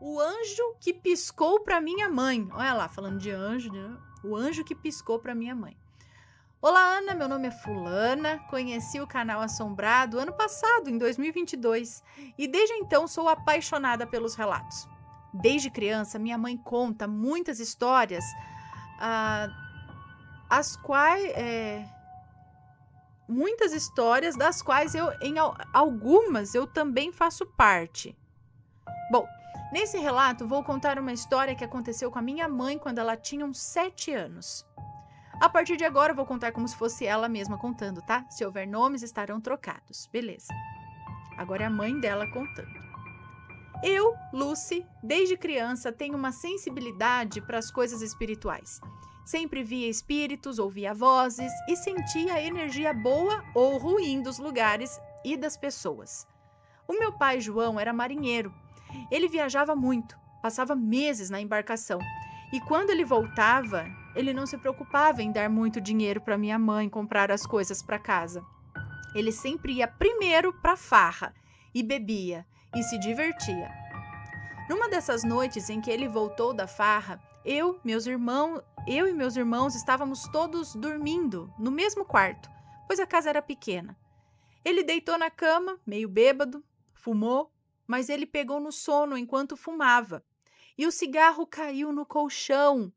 O anjo que piscou para minha mãe. Olha lá, falando de anjo, né? O anjo que piscou para minha mãe. Olá, Ana, meu nome é Fulana, conheci o canal Assombrado ano passado, em 2022, e desde então sou apaixonada pelos relatos. Desde criança, minha mãe conta muitas histórias, ah, as quais, muitas histórias das quais algumas eu também faço parte. Bom, nesse relato vou contar uma história que aconteceu com a minha mãe quando ela tinha uns 7 anos. A partir de agora, eu vou contar como se fosse ela mesma contando, tá? Se houver nomes, estarão trocados. Beleza. Agora é a mãe dela contando. Eu, Lucy, desde criança, tenho uma sensibilidade para as coisas espirituais. Sempre via espíritos, ouvia vozes e sentia a energia boa ou ruim dos lugares e das pessoas. O meu pai, João, era marinheiro. Ele viajava muito, passava meses na embarcação. E quando ele voltava, ele não se preocupava em dar muito dinheiro para minha mãe comprar as coisas para casa. Ele sempre ia primeiro para a farra e bebia e se divertia. Numa dessas noites em que ele voltou da farra, eu e meus irmãos estávamos todos dormindo no mesmo quarto, pois a casa era pequena. Ele deitou na cama, meio bêbado, fumou, mas ele pegou no sono enquanto fumava. E o cigarro caiu no colchão,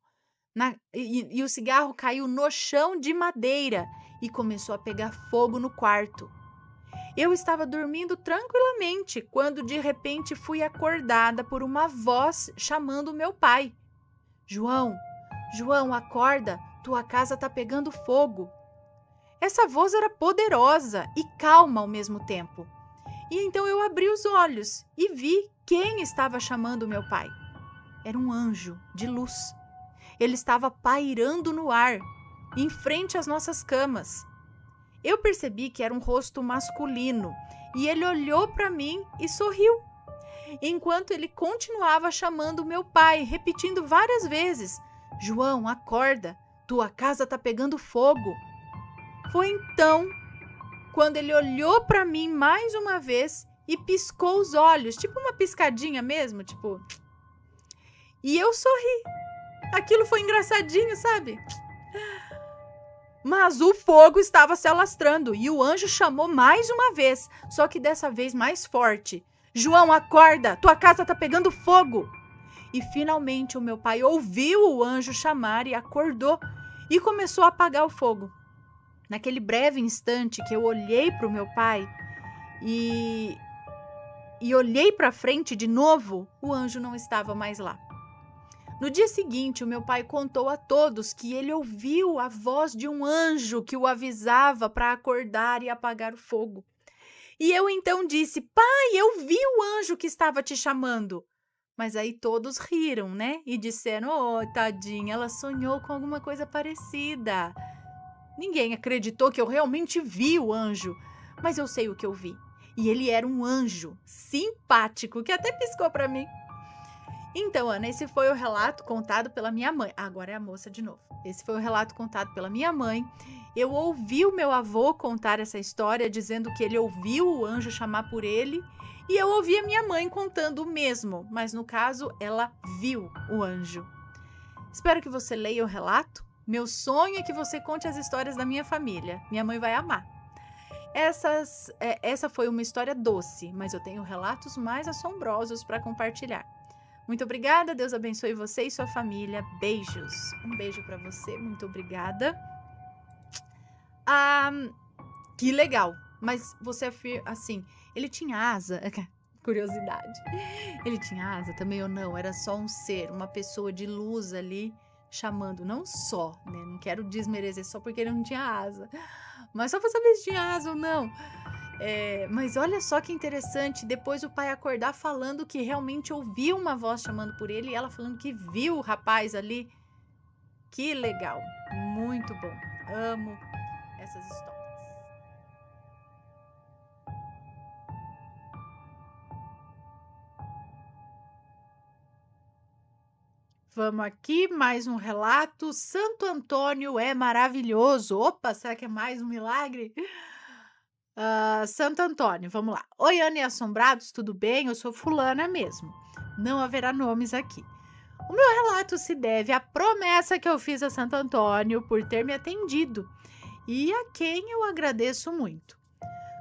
e o cigarro caiu no chão de madeira e começou a pegar fogo no quarto. Eu estava dormindo tranquilamente quando de repente fui acordada por uma voz chamando meu pai. João, João, acorda, tua casa está pegando fogo. Essa voz era poderosa e calma ao mesmo tempo. E então eu abri os olhos e vi quem estava chamando meu pai. Era um anjo de luz. Ele estava pairando no ar, em frente às nossas camas. Eu percebi que era um rosto masculino e ele olhou para mim e sorriu, enquanto ele continuava chamando meu pai, repetindo várias vezes: João, acorda, tua casa está pegando fogo. Foi então quando ele olhou para mim mais uma vez e piscou os olhos, tipo uma piscadinha mesmo, tipo. E eu sorri. Aquilo foi engraçadinho, sabe? Mas o fogo estava se alastrando e o anjo chamou mais uma vez, só que dessa vez mais forte. João, acorda, tua casa tá pegando fogo. E finalmente o meu pai ouviu o anjo chamar e acordou e começou a apagar o fogo. Naquele breve instante que eu olhei para o meu pai e olhei para frente de novo, o anjo não estava mais lá. No dia seguinte, o meu pai contou a todos que ele ouviu a voz de um anjo que o avisava para acordar e apagar o fogo. E eu então disse: pai, eu vi o anjo que estava te chamando. Mas aí todos riram, né? E disseram: oh, tadinha, ela sonhou com alguma coisa parecida. Ninguém acreditou que eu realmente vi o anjo, mas eu sei o que eu vi. E ele era um anjo simpático que até piscou para mim. Então, Ana, esse foi o relato contado pela minha mãe. Agora é a moça de novo. Esse foi o relato contado pela minha mãe. Eu ouvi o meu avô contar essa história, dizendo que ele ouviu o anjo chamar por ele. E eu ouvi a minha mãe contando o mesmo, mas no caso, ela viu o anjo. Espero que você leia o relato. Meu sonho é que você conte as histórias da minha família. Minha mãe vai amar. Essa foi uma história doce, mas eu tenho relatos mais assombrosos para compartilhar. Muito obrigada, Deus abençoe você e sua família. Beijos. Um beijo para você, muito obrigada. Que legal. Mas você afirma, assim, ele tinha asa? Curiosidade. Ele tinha asa também ou não? Era só um ser, uma pessoa de luz ali chamando, não só, né? Não quero desmerecer só porque ele não tinha asa. Mas só para saber se tinha asa ou não. Mas olha só que interessante, depois o pai acordar falando que realmente ouviu uma voz chamando por ele e ela falando que viu o rapaz ali. Que legal, muito bom, amo essas histórias. Vamos aqui, mais um relato. Santo Antônio é maravilhoso. Opa, será que é mais um milagre? Santo Antônio, vamos lá. Oi, Ana e Assombrados, tudo bem? Eu sou fulana mesmo. Não haverá nomes aqui. O meu relato se deve à promessa que eu fiz a Santo Antônio por ter me atendido e a quem eu agradeço muito.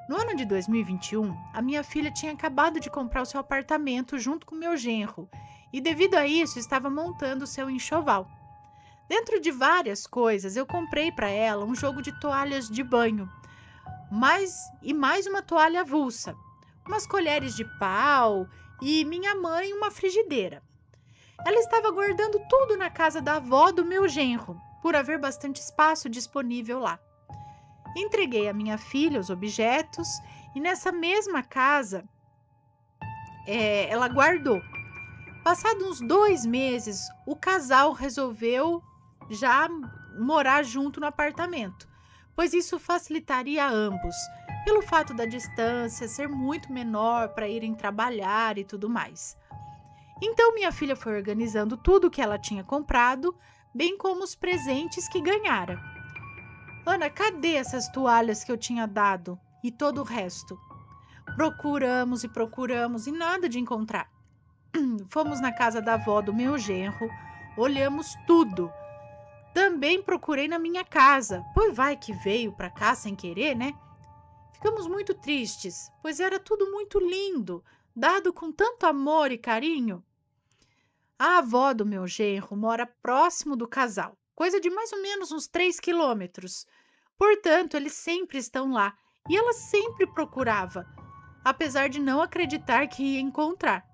No ano de 2021, a minha filha tinha acabado de comprar o seu apartamento junto com meu genro e, devido a isso, estava montando o seu enxoval. Dentro de várias coisas, eu comprei para ela um jogo de toalhas de banho, mais uma toalha avulsa, umas colheres de pau e minha mãe uma frigideira. Ela estava guardando tudo na casa da avó do meu genro, por haver bastante espaço disponível lá. Entreguei à minha filha os objetos e nessa mesma casa ela guardou. Passados uns 2 meses, o casal resolveu já morar junto no apartamento, pois isso facilitaria a ambos, pelo fato da distância ser muito menor para irem trabalhar e tudo mais. Então minha filha foi organizando tudo que ela tinha comprado, bem como os presentes que ganhara. Ana, cadê essas toalhas que eu tinha dado? E todo o resto? Procuramos e procuramos e nada de encontrar. Fomos na casa da avó do meu genro, olhamos tudo. Também procurei na minha casa, pois vai que veio para cá sem querer, né? Ficamos muito tristes, pois era tudo muito lindo, dado com tanto amor e carinho. A avó do meu genro mora próximo do casal, coisa de mais ou menos uns 3 quilômetros. Portanto, eles sempre estão lá e ela sempre procurava, apesar de não acreditar que ia encontrar.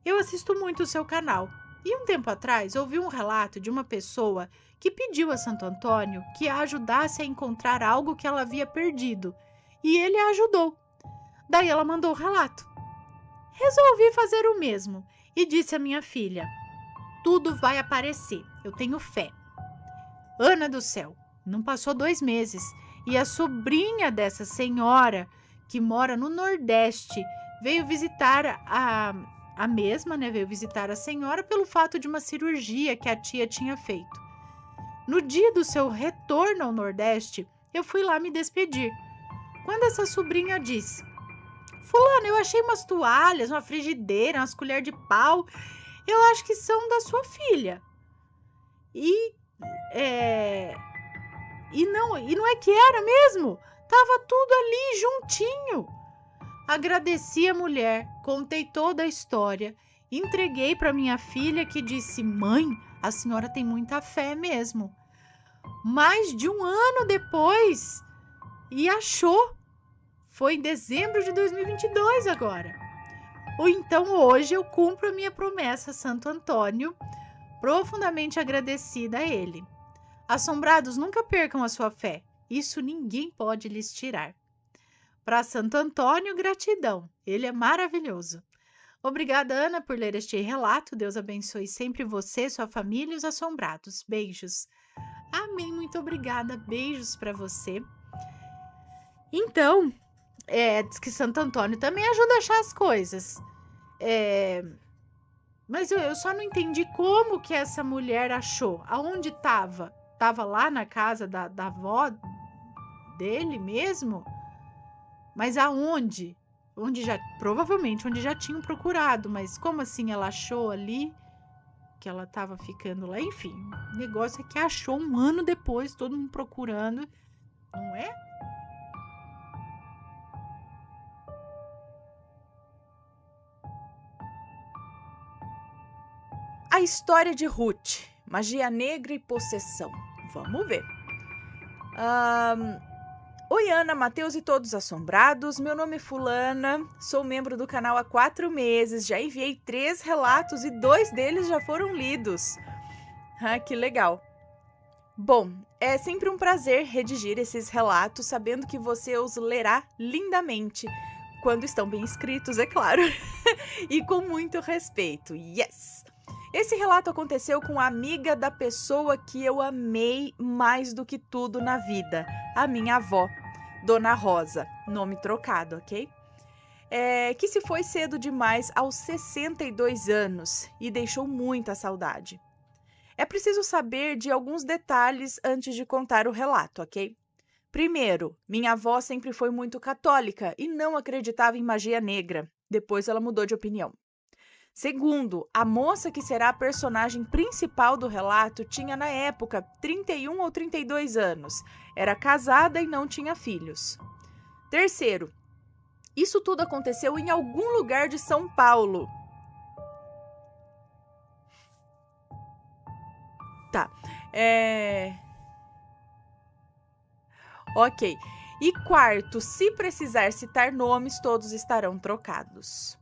Eu assisto muito o seu canal e um tempo atrás ouvi um relato de uma pessoa que pediu a Santo Antônio que a ajudasse a encontrar algo que ela havia perdido e ele a ajudou. Daí ela mandou o relato. Resolvi fazer o mesmo e disse à minha filha: tudo vai aparecer, eu tenho fé. Ana do céu, não passou 2 meses e a sobrinha dessa senhora, que mora no Nordeste, veio visitar a mesma, né? Veio visitar a senhora pelo fato de uma cirurgia que a tia tinha feito. No dia do seu retorno ao Nordeste, eu fui lá me despedir. Quando essa sobrinha disse: Fulana, eu achei umas toalhas, uma frigideira, umas colheres de pau. Eu acho que são da sua filha. E não é que era mesmo? Tava tudo ali juntinho. Agradeci a mulher, contei toda a história, entreguei para minha filha que disse: mãe, a senhora tem muita fé mesmo. Mais de um ano depois, e achou. Foi em dezembro de 2022 agora. Ou então hoje eu cumpro a minha promessa a Santo Antônio, profundamente agradecida a ele. Assombrados, nunca percam a sua fé. Isso ninguém pode lhes tirar. Para Santo Antônio, gratidão. Ele é maravilhoso. Obrigada, Ana, por ler este relato. Deus abençoe sempre você, sua família e os assombrados. Beijos. Amém. Muito obrigada. Beijos para você. Então, diz que Santo Antônio também ajuda a achar as coisas. Mas eu só não entendi como que essa mulher achou. Aonde estava? Estava lá na casa da avó dele mesmo? Mas aonde? Provavelmente onde já tinham procurado. Mas como assim ela achou ali que ela estava ficando lá? Enfim, o negócio é que achou um ano depois, todo mundo procurando. Não é? A história de Ruth, magia negra e possessão. Vamos ver. Oi, Ana, Matheus e todos assombrados. Meu nome é Fulana, sou membro do canal há 4 meses. Já enviei 3 relatos e 2 deles já foram lidos. Que legal. Bom, é sempre um prazer redigir esses relatos, sabendo que você os lerá lindamente. Quando estão bem escritos, é claro. E com muito respeito. Yes! Esse relato aconteceu com a amiga da pessoa que eu amei mais do que tudo na vida, a minha avó, Dona Rosa, nome trocado, ok? Que se foi cedo demais aos 62 anos e deixou muita saudade. É preciso saber de alguns detalhes antes de contar o relato, ok? Primeiro, minha avó sempre foi muito católica e não acreditava em magia negra. Depois ela mudou de opinião. Segundo, a moça que será a personagem principal do relato tinha na época 31 ou 32 anos, era casada e não tinha filhos. Terceiro, isso tudo aconteceu em algum lugar de São Paulo. Tá. Ok. E quarto, se precisar citar nomes, todos estarão trocados.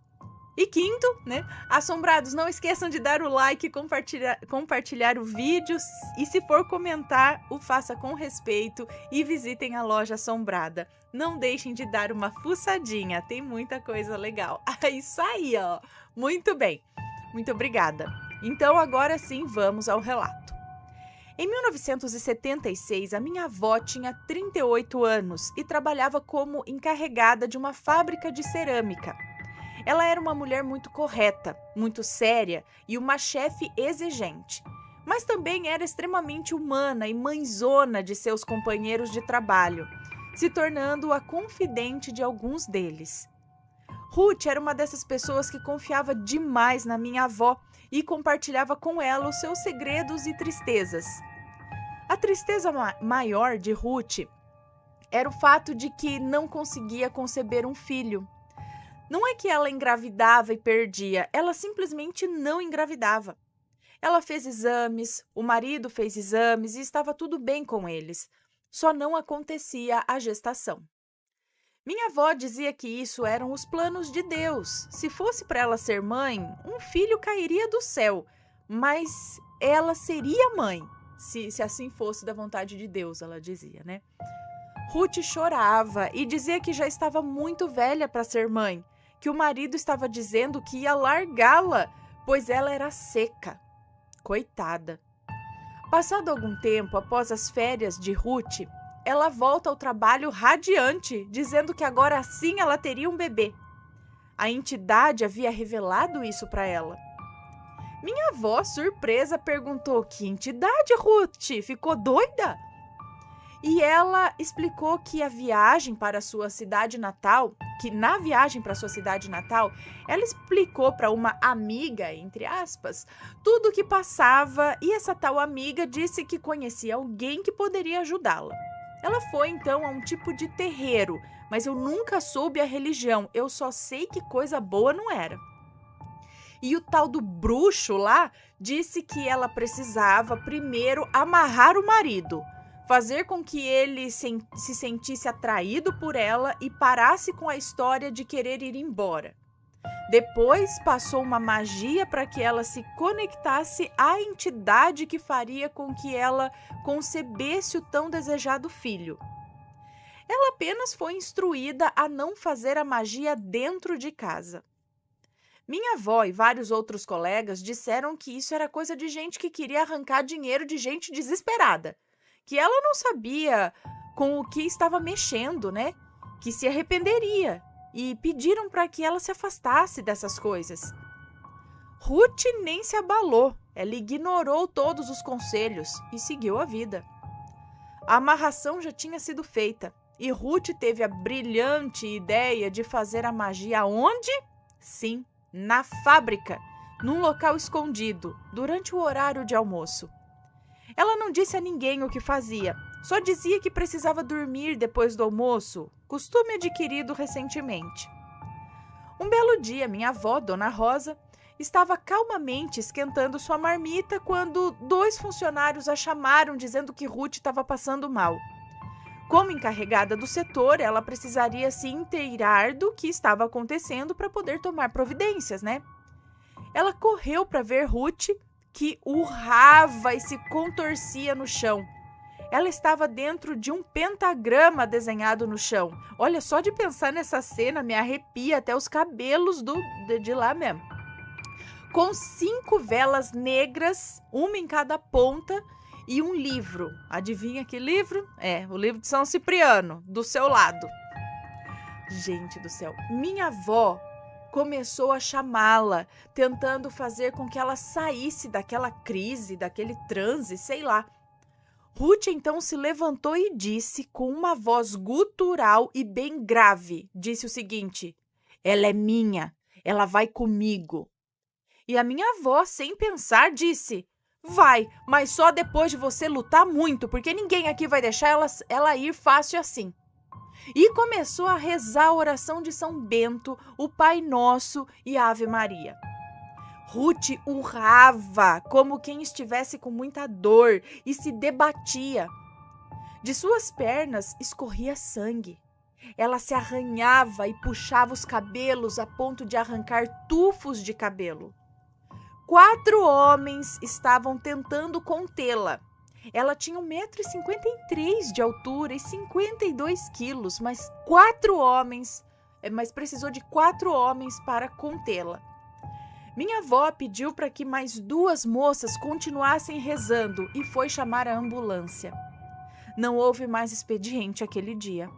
E quinto, né? Assombrados, não esqueçam de dar o like, compartilhar o vídeo e se for comentar, o faça com respeito e visitem a loja assombrada. Não deixem de dar uma fuçadinha, tem muita coisa legal. É isso aí, ó. Muito bem. Muito obrigada. Então agora sim, vamos ao relato. Em 1976, a minha avó tinha 38 anos e trabalhava como encarregada de uma fábrica de cerâmica. Ela era uma mulher muito correta, muito séria e uma chefe exigente, mas também era extremamente humana e mãezona de seus companheiros de trabalho, se tornando a confidente de alguns deles. Ruth era uma dessas pessoas que confiava demais na minha avó e compartilhava com ela os seus segredos e tristezas. A tristeza maior de Ruth era o fato de que não conseguia conceber um filho. Não é que ela engravidava e perdia, ela simplesmente não engravidava. Ela fez exames, o marido fez exames e estava tudo bem com eles. Só não acontecia a gestação. Minha avó dizia que isso eram os planos de Deus. Se fosse para ela ser mãe, um filho cairia do céu, mas ela seria mãe, se assim fosse da vontade de Deus, ela dizia, né? Ruth chorava e dizia que já estava muito velha para ser mãe, que o marido estava dizendo que ia largá-la, pois ela era seca. Coitada. Passado algum tempo, após as férias de Ruth, ela volta ao trabalho radiante, dizendo que agora sim ela teria um bebê. A entidade havia revelado isso para ela. Minha avó, surpresa, perguntou: que entidade, Ruth? Ficou doida? E ela explicou que a viagem para a sua cidade natal, ela explicou para uma amiga, entre aspas, tudo o que passava e essa tal amiga disse que conhecia alguém que poderia ajudá-la. Ela foi então a um tipo de terreiro, mas eu nunca soube a religião, eu só sei que coisa boa não era. E o tal do bruxo lá disse que ela precisava primeiro amarrar o marido, fazer com que ele se sentisse atraído por ela e parasse com a história de querer ir embora. Depois passou uma magia para que ela se conectasse à entidade que faria com que ela concebesse o tão desejado filho. Ela apenas foi instruída a não fazer a magia dentro de casa. Minha avó e vários outros colegas disseram que isso era coisa de gente que queria arrancar dinheiro de gente desesperada, que ela não sabia com o que estava mexendo, né? Que se arrependeria e pediram para que ela se afastasse dessas coisas. Ruth nem se abalou, ela ignorou todos os conselhos e seguiu a vida. A amarração já tinha sido feita e Ruth teve a brilhante ideia de fazer a magia onde? Sim, na fábrica, num local escondido, durante o horário de almoço. Ela não disse a ninguém o que fazia, só dizia que precisava dormir depois do almoço, costume adquirido recentemente. Um belo dia, minha avó, Dona Rosa, estava calmamente esquentando sua marmita quando 2 funcionários a chamaram dizendo que Ruth estava passando mal. Como encarregada do setor, ela precisaria se inteirar do que estava acontecendo para poder tomar providências, né? Ela correu para ver Ruth, que urrava e se contorcia no chão. Ela estava dentro de um pentagrama desenhado no chão. Olha, só de pensar nessa cena me arrepia até os cabelos de lá mesmo. Com 5 velas negras, uma em cada ponta, e um livro. Adivinha que livro? É, o livro de São Cipriano, do seu lado. Gente do céu, minha avó começou a chamá-la, tentando fazer com que ela saísse daquela crise, daquele transe, sei lá. Ruth então se levantou e disse, com uma voz gutural e bem grave, disse o seguinte: ela é minha, ela vai comigo. E a minha avó, sem pensar, disse: vai, mas só depois de você lutar muito, porque ninguém aqui vai deixar ela ir fácil assim. E começou a rezar a oração de São Bento, o Pai Nosso e a Ave Maria. Ruth urrava como quem estivesse com muita dor e se debatia. De suas pernas escorria sangue. Ela se arranhava e puxava os cabelos a ponto de arrancar tufos de cabelo. 4 homens estavam tentando contê-la. Ela tinha 1,53 m de altura e 52 quilos, mas precisou de 4 homens para contê-la. Minha avó pediu para que mais 2 moças continuassem rezando e foi chamar a ambulância. Não houve mais expediente aquele dia.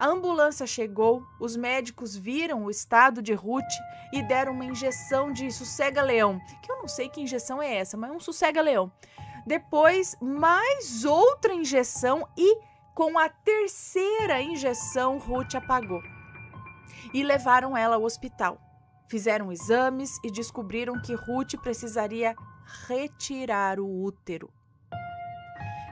A ambulância chegou, os médicos viram o estado de Ruth e deram uma injeção de sossega-leão, que eu não sei que injeção é essa, mas é um sossega-leão. Depois, mais outra injeção e, com a 3ª injeção, Ruth apagou. E levaram ela ao hospital. Fizeram exames e descobriram que Ruth precisaria retirar o útero.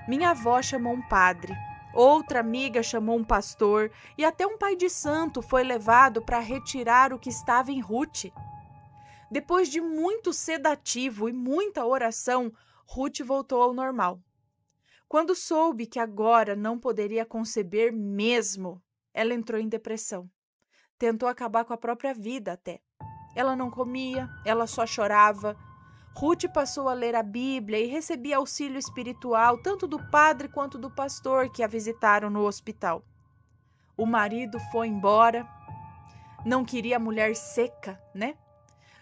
Minha avó chamou um padre. Outra amiga chamou um pastor e até um pai de santo foi levado para retirar o que estava em Ruth. Depois de muito sedativo e muita oração, Ruth voltou ao normal. Quando soube que agora não poderia conceber mesmo, ela entrou em depressão. Tentou acabar com a própria vida até. Ela não comia, ela só chorava. Ruth passou a ler a Bíblia e recebia auxílio espiritual tanto do padre quanto do pastor que a visitaram no hospital. O marido foi embora, não queria mulher seca, né?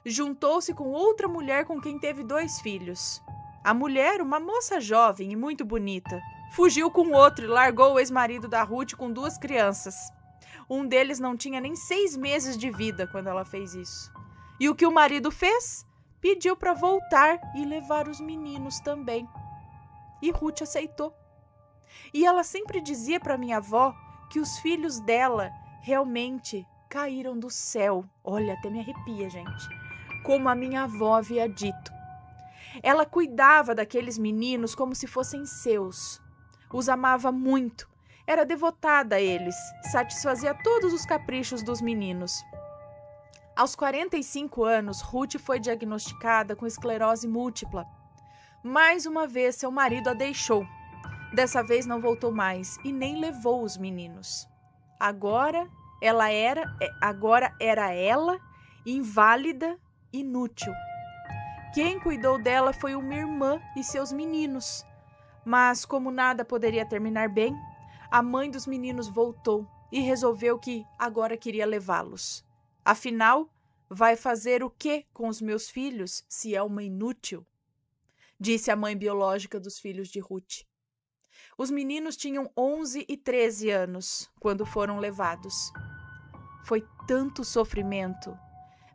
Juntou-se com outra mulher com quem teve 2 filhos. A mulher, uma moça jovem e muito bonita, fugiu com outro e largou o ex-marido da Ruth com 2 crianças. Um deles não tinha nem 6 meses de vida quando ela fez isso. E o que o marido fez? Pediu para voltar e levar os meninos também. E Ruth aceitou. E ela sempre dizia para minha avó que os filhos dela realmente caíram do céu. Olha, até me arrepia, gente. Como a minha avó havia dito. Ela cuidava daqueles meninos como se fossem seus. Os amava muito. Era devotada a eles. Satisfazia todos os caprichos dos meninos. Aos 45 anos, Ruth foi diagnosticada com esclerose múltipla. Mais uma vez, seu marido a deixou. Dessa vez não voltou mais e nem levou os meninos. Agora era ela, inválida, inútil. Quem cuidou dela foi uma irmã e seus meninos. Mas, como nada poderia terminar bem, a mãe dos meninos voltou e resolveu que agora queria levá-los. Afinal, vai fazer o que com os meus filhos se é uma inútil? Disse a mãe biológica dos filhos de Ruth. Os meninos tinham 11 e 13 anos quando foram levados. Foi tanto sofrimento.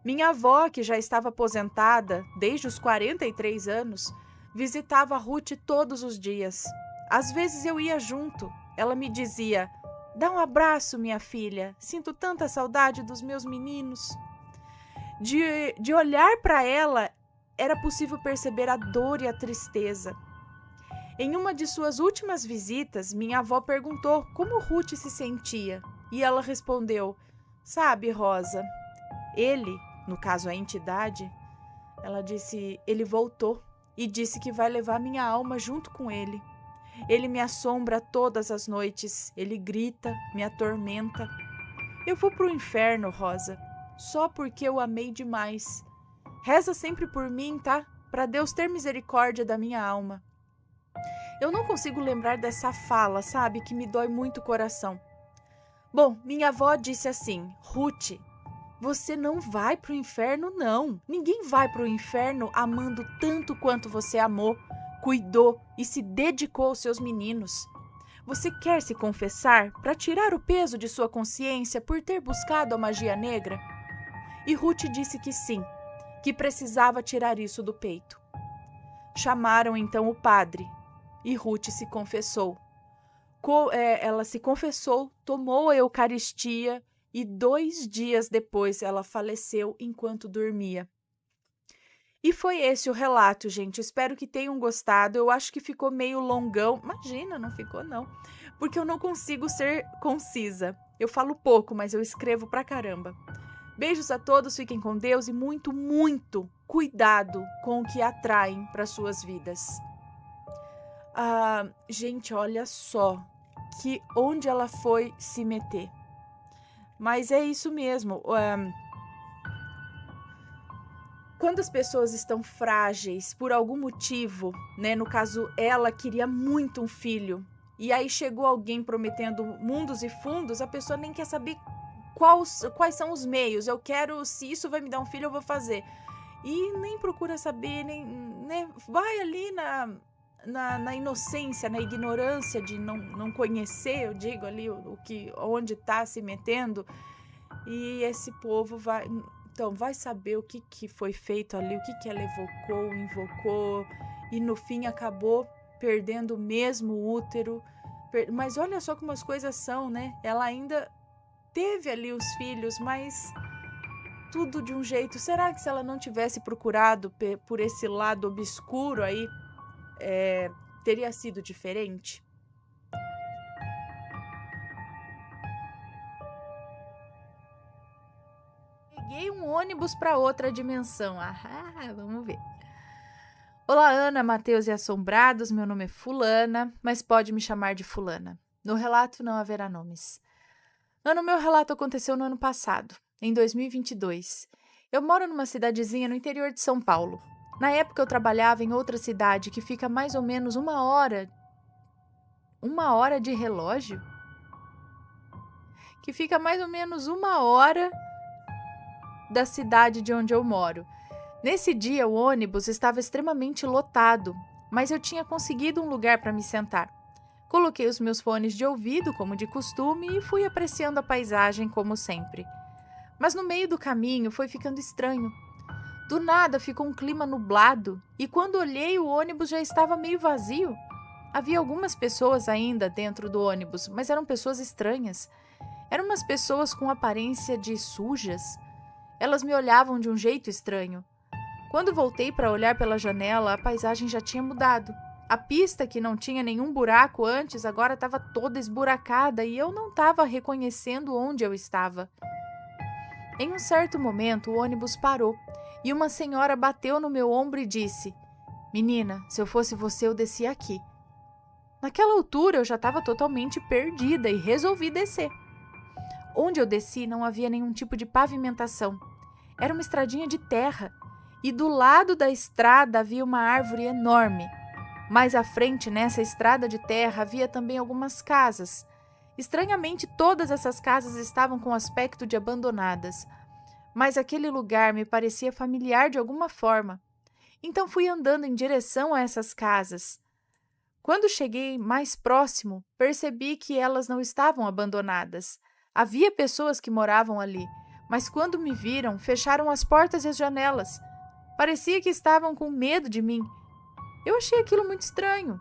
Minha avó, que já estava aposentada desde os 43 anos, visitava Ruth todos os dias. Às vezes eu ia junto. Ela me dizia: dá um abraço, minha filha. Sinto tanta saudade dos meus meninos. De olhar para ela, era possível perceber a dor e a tristeza. Em uma de suas últimas visitas, minha avó perguntou como Ruth se sentia. E ela respondeu: sabe, Rosa, ele, no caso a entidade, ela disse, ele voltou e disse que vai levar minha alma junto com ele. Ele me assombra todas as noites, ele grita, me atormenta. Eu vou pro inferno, Rosa, só porque eu amei demais. Reza sempre por mim, tá? Para Deus ter misericórdia da minha alma. Eu não consigo lembrar dessa fala, sabe? Que me dói muito o coração. Bom, minha avó disse assim: Ruth, você não vai pro inferno, não. Ninguém vai pro inferno amando tanto quanto você amou, cuidou e se dedicou aos seus meninos. Você quer se confessar para tirar o peso de sua consciência por ter buscado a magia negra? E Ruth disse que sim, que precisava tirar isso do peito. Chamaram então o padre e Ruth se confessou. Ela se confessou, tomou a Eucaristia e 2 dias depois ela faleceu enquanto dormia. E foi esse o relato, gente. Espero que tenham gostado. Eu acho que ficou meio longão. Imagina, não ficou não. Porque eu não consigo ser concisa. Eu falo pouco, mas eu escrevo pra caramba. Beijos a todos, fiquem com Deus e muito, muito cuidado com o que atraem para suas vidas. Gente, olha só que onde ela foi se meter. Mas é isso mesmo. Quando as pessoas estão frágeis por algum motivo, né? No caso, ela queria muito um filho. E aí chegou alguém prometendo mundos e fundos, a pessoa nem quer saber quais são os meios. Eu quero, se isso vai me dar um filho, eu vou fazer. E nem procura saber, nem, né? Vai ali na inocência, na ignorância de não conhecer, eu digo ali, onde está se metendo. E esse povo vai... Então, vai saber o que foi feito ali, o que ela invocou, e no fim acabou perdendo o mesmo útero. Mas olha só como as coisas são, né? Ela ainda teve ali os filhos, mas tudo de um jeito. Será que se ela não tivesse procurado por esse lado obscuro aí, teria sido diferente? Peguei um ônibus para outra dimensão. Vamos ver. Olá, Ana, Matheus e Assombrados. Meu nome é Fulana, mas pode me chamar de Fulana. No relato não haverá nomes. Ana, o meu relato aconteceu no ano passado, em 2022. Eu moro numa cidadezinha no interior de São Paulo. Na época eu trabalhava em outra cidade que fica mais ou menos 1 hora. 1 hora de relógio? Que fica mais ou menos 1 hora da cidade de onde eu moro. Nesse dia, o ônibus estava extremamente lotado, mas eu tinha conseguido um lugar para me sentar. Coloquei os meus fones de ouvido, como de costume, e fui apreciando a paisagem, como sempre. Mas no meio do caminho foi ficando estranho. Do nada ficou um clima nublado, e quando olhei, o ônibus já estava meio vazio. Havia algumas pessoas ainda dentro do ônibus, mas eram pessoas estranhas. Eram umas pessoas com aparência de sujas. Elas me olhavam de um jeito estranho. Quando voltei para olhar pela janela, a paisagem já tinha mudado. A pista, que não tinha nenhum buraco antes, agora estava toda esburacada e eu não estava reconhecendo onde eu estava. Em um certo momento, o ônibus parou e uma senhora bateu no meu ombro e disse: "Menina, se eu fosse você, eu descia aqui." Naquela altura, eu já estava totalmente perdida e resolvi descer. Onde eu desci não havia nenhum tipo de pavimentação. Era uma estradinha de terra, e do lado da estrada havia uma árvore enorme. Mais à frente, nessa estrada de terra, havia também algumas casas. Estranhamente, todas essas casas estavam com aspecto de abandonadas. Mas aquele lugar me parecia familiar de alguma forma. Então fui andando em direção a essas casas. Quando cheguei mais próximo, percebi que elas não estavam abandonadas. Havia pessoas que moravam ali, mas quando me viram, fecharam as portas e as janelas. Parecia que estavam com medo de mim. Eu achei aquilo muito estranho.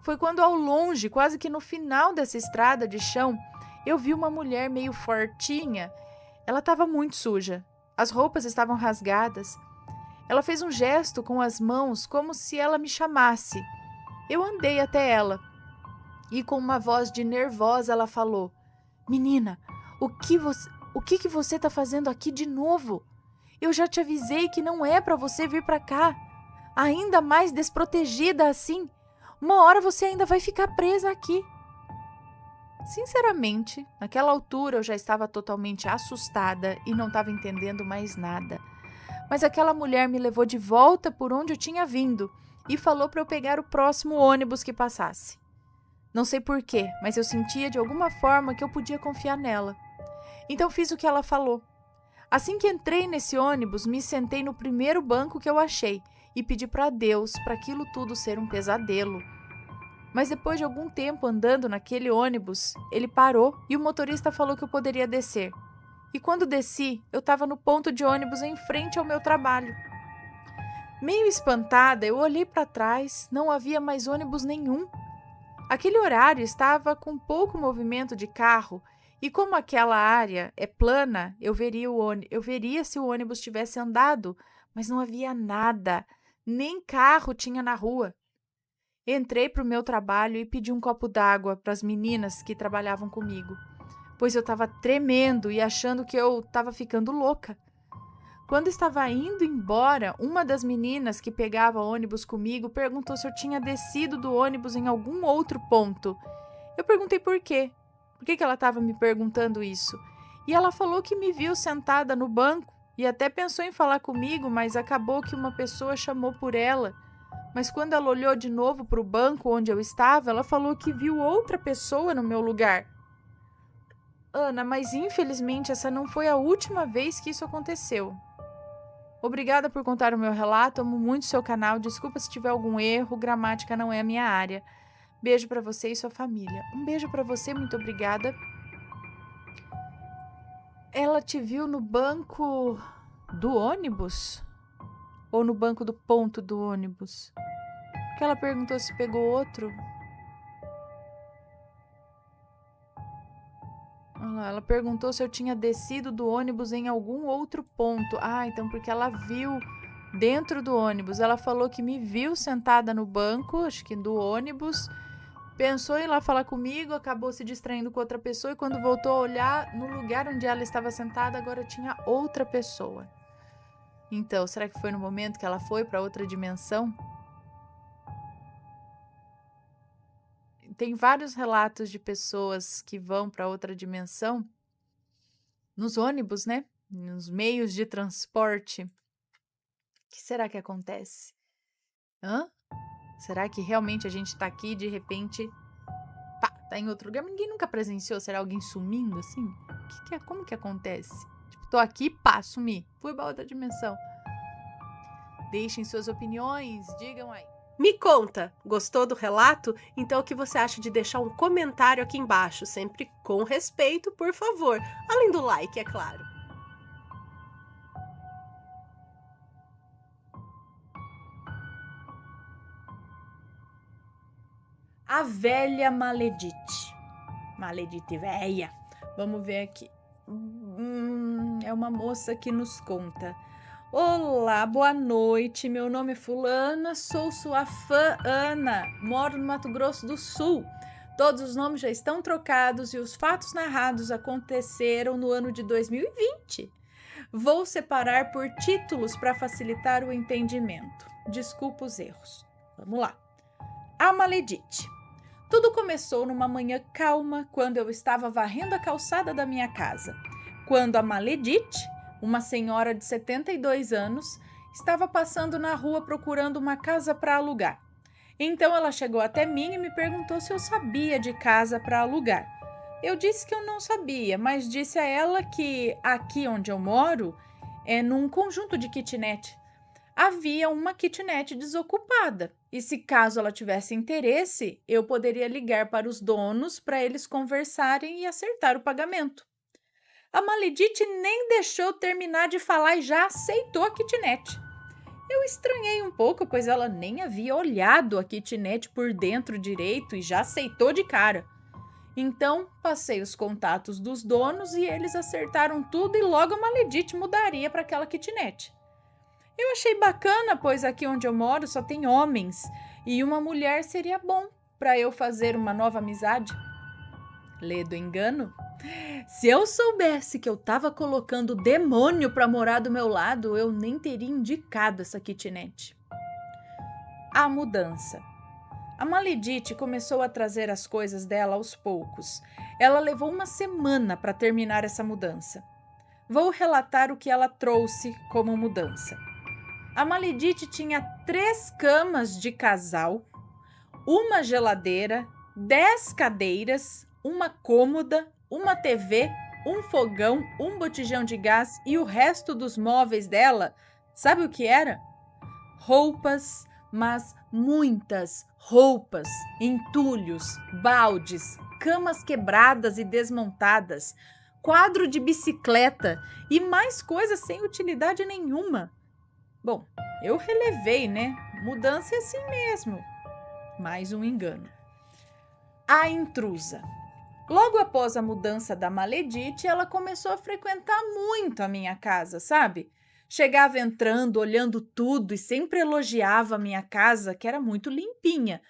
Foi quando ao longe, quase que no final dessa estrada de chão, eu vi uma mulher meio fortinha. Ela estava muito suja. As roupas estavam rasgadas. Ela fez um gesto com as mãos como se ela me chamasse. Eu andei até ela e com uma voz de nervosa ela falou: "Menina, o que você está fazendo aqui de novo? Eu já te avisei que não é para você vir para cá. Ainda mais desprotegida assim. Uma hora você ainda vai ficar presa aqui." Sinceramente, naquela altura eu já estava totalmente assustada e não estava entendendo mais nada. Mas aquela mulher me levou de volta por onde eu tinha vindo e falou para eu pegar o próximo ônibus que passasse. Não sei porquê, mas eu sentia de alguma forma que eu podia confiar nela. Então fiz o que ela falou. Assim que entrei nesse ônibus, me sentei no primeiro banco que eu achei e pedi para Deus para aquilo tudo ser um pesadelo. Mas depois de algum tempo andando naquele ônibus, ele parou e o motorista falou que eu poderia descer. E quando desci, eu estava no ponto de ônibus em frente ao meu trabalho. Meio espantada, eu olhei para trás, não havia mais ônibus nenhum. Aquele horário estava com pouco movimento de carro e como aquela área é plana, eu veria se o ônibus tivesse andado mas não havia nada, nem carro tinha na rua. Entrei para o meu trabalho e pedi um copo d'água para as meninas que trabalhavam comigo, pois eu estava tremendo e achando que eu estava ficando louca. Quando estava indo embora, uma das meninas que pegava ônibus comigo perguntou se eu tinha descido do ônibus em algum outro ponto. Eu perguntei por quê. Por que ela estava me perguntando isso? E ela falou que me viu sentada no banco e até pensou em falar comigo, mas acabou que uma pessoa chamou por ela. Mas quando ela olhou de novo para o banco onde eu estava, ela falou que viu outra pessoa no meu lugar. Ana, mas infelizmente essa não foi a última vez que isso aconteceu. Obrigada por contar o meu relato, amo muito seu canal, desculpa se tiver algum erro, gramática não é a minha área. Beijo para você e sua família. Um beijo para você, muito obrigada. Ela te viu no banco do ônibus? Ou no banco do ponto do ônibus? Porque ela perguntou se pegou outro. Ela perguntou se eu tinha descido do ônibus em algum outro ponto. Ah, então porque ela viu dentro do ônibus. Ela falou que me viu sentada no banco, acho que do ônibus. Pensou em ir lá falar comigo, acabou se distraindo com outra pessoa e quando voltou a olhar no lugar onde ela estava sentada, agora tinha outra pessoa. Então, será que foi no momento que ela foi para outra dimensão? Tem vários relatos de pessoas que vão para outra dimensão nos ônibus, né? Nos meios de transporte. O que será que acontece? Será que realmente a gente está aqui e de repente, pá, tá em outro lugar? Ninguém nunca presenciou, será alguém sumindo assim? Como que acontece? Tipo, tô aqui, pá, sumi. Fui para outra dimensão. Deixem suas opiniões, digam aí. Me conta, gostou do relato? Então o que você acha de deixar um comentário aqui embaixo, sempre com respeito, por favor. Além do like, é claro. A velha Maledite. Maledite velha. Vamos ver aqui. É uma moça que nos conta. Olá, boa noite. Meu nome é Fulana, sou sua fã Ana. Moro no Mato Grosso do Sul. Todos os nomes já estão trocados e os fatos narrados aconteceram no ano de 2020. Vou separar por títulos para facilitar o entendimento. Desculpa os erros. Vamos lá. A Maledite. Tudo começou numa manhã calma, quando eu estava varrendo a calçada da minha casa, quando a Maledite, uma senhora de 72 anos, estava passando na rua procurando uma casa para alugar. Então ela chegou até mim e me perguntou se eu sabia de casa para alugar. Eu disse que eu não sabia, mas disse a ela que aqui onde eu moro é num conjunto de kitnet. Havia uma kitnet desocupada e se caso ela tivesse interesse, eu poderia ligar para os donos para eles conversarem e acertar o pagamento. A Maledite nem deixou terminar de falar e já aceitou a kitnet. Eu estranhei um pouco, pois ela nem havia olhado a kitnet por dentro direito e já aceitou de cara. Então, passei os contatos dos donos e eles acertaram tudo e logo a Maledite mudaria para aquela kitnet. Eu achei bacana, pois aqui onde eu moro só tem homens e uma mulher seria bom para eu fazer uma nova amizade. Lê do engano? Se eu soubesse que eu estava colocando demônio para morar do meu lado, eu nem teria indicado essa kitnet. A mudança. A Maledite começou a trazer as coisas dela aos poucos. Ela levou uma semana para terminar essa mudança. Vou relatar o que ela trouxe como mudança. A Maledite tinha 3 camas de casal, uma geladeira, 10 cadeiras, uma cômoda, uma TV, um fogão, um botijão de gás e o resto dos móveis dela, sabe o que era? Roupas, mas muitas roupas, entulhos, baldes, camas quebradas e desmontadas, quadro de bicicleta e mais coisas sem utilidade nenhuma. Bom, eu relevei, né? Mudança é assim mesmo. Mais um engano. A intrusa. Logo após a mudança da Maledite, ela começou a frequentar muito a minha casa, sabe? Chegava entrando, olhando tudo e sempre elogiava a minha casa, que era muito limpinha.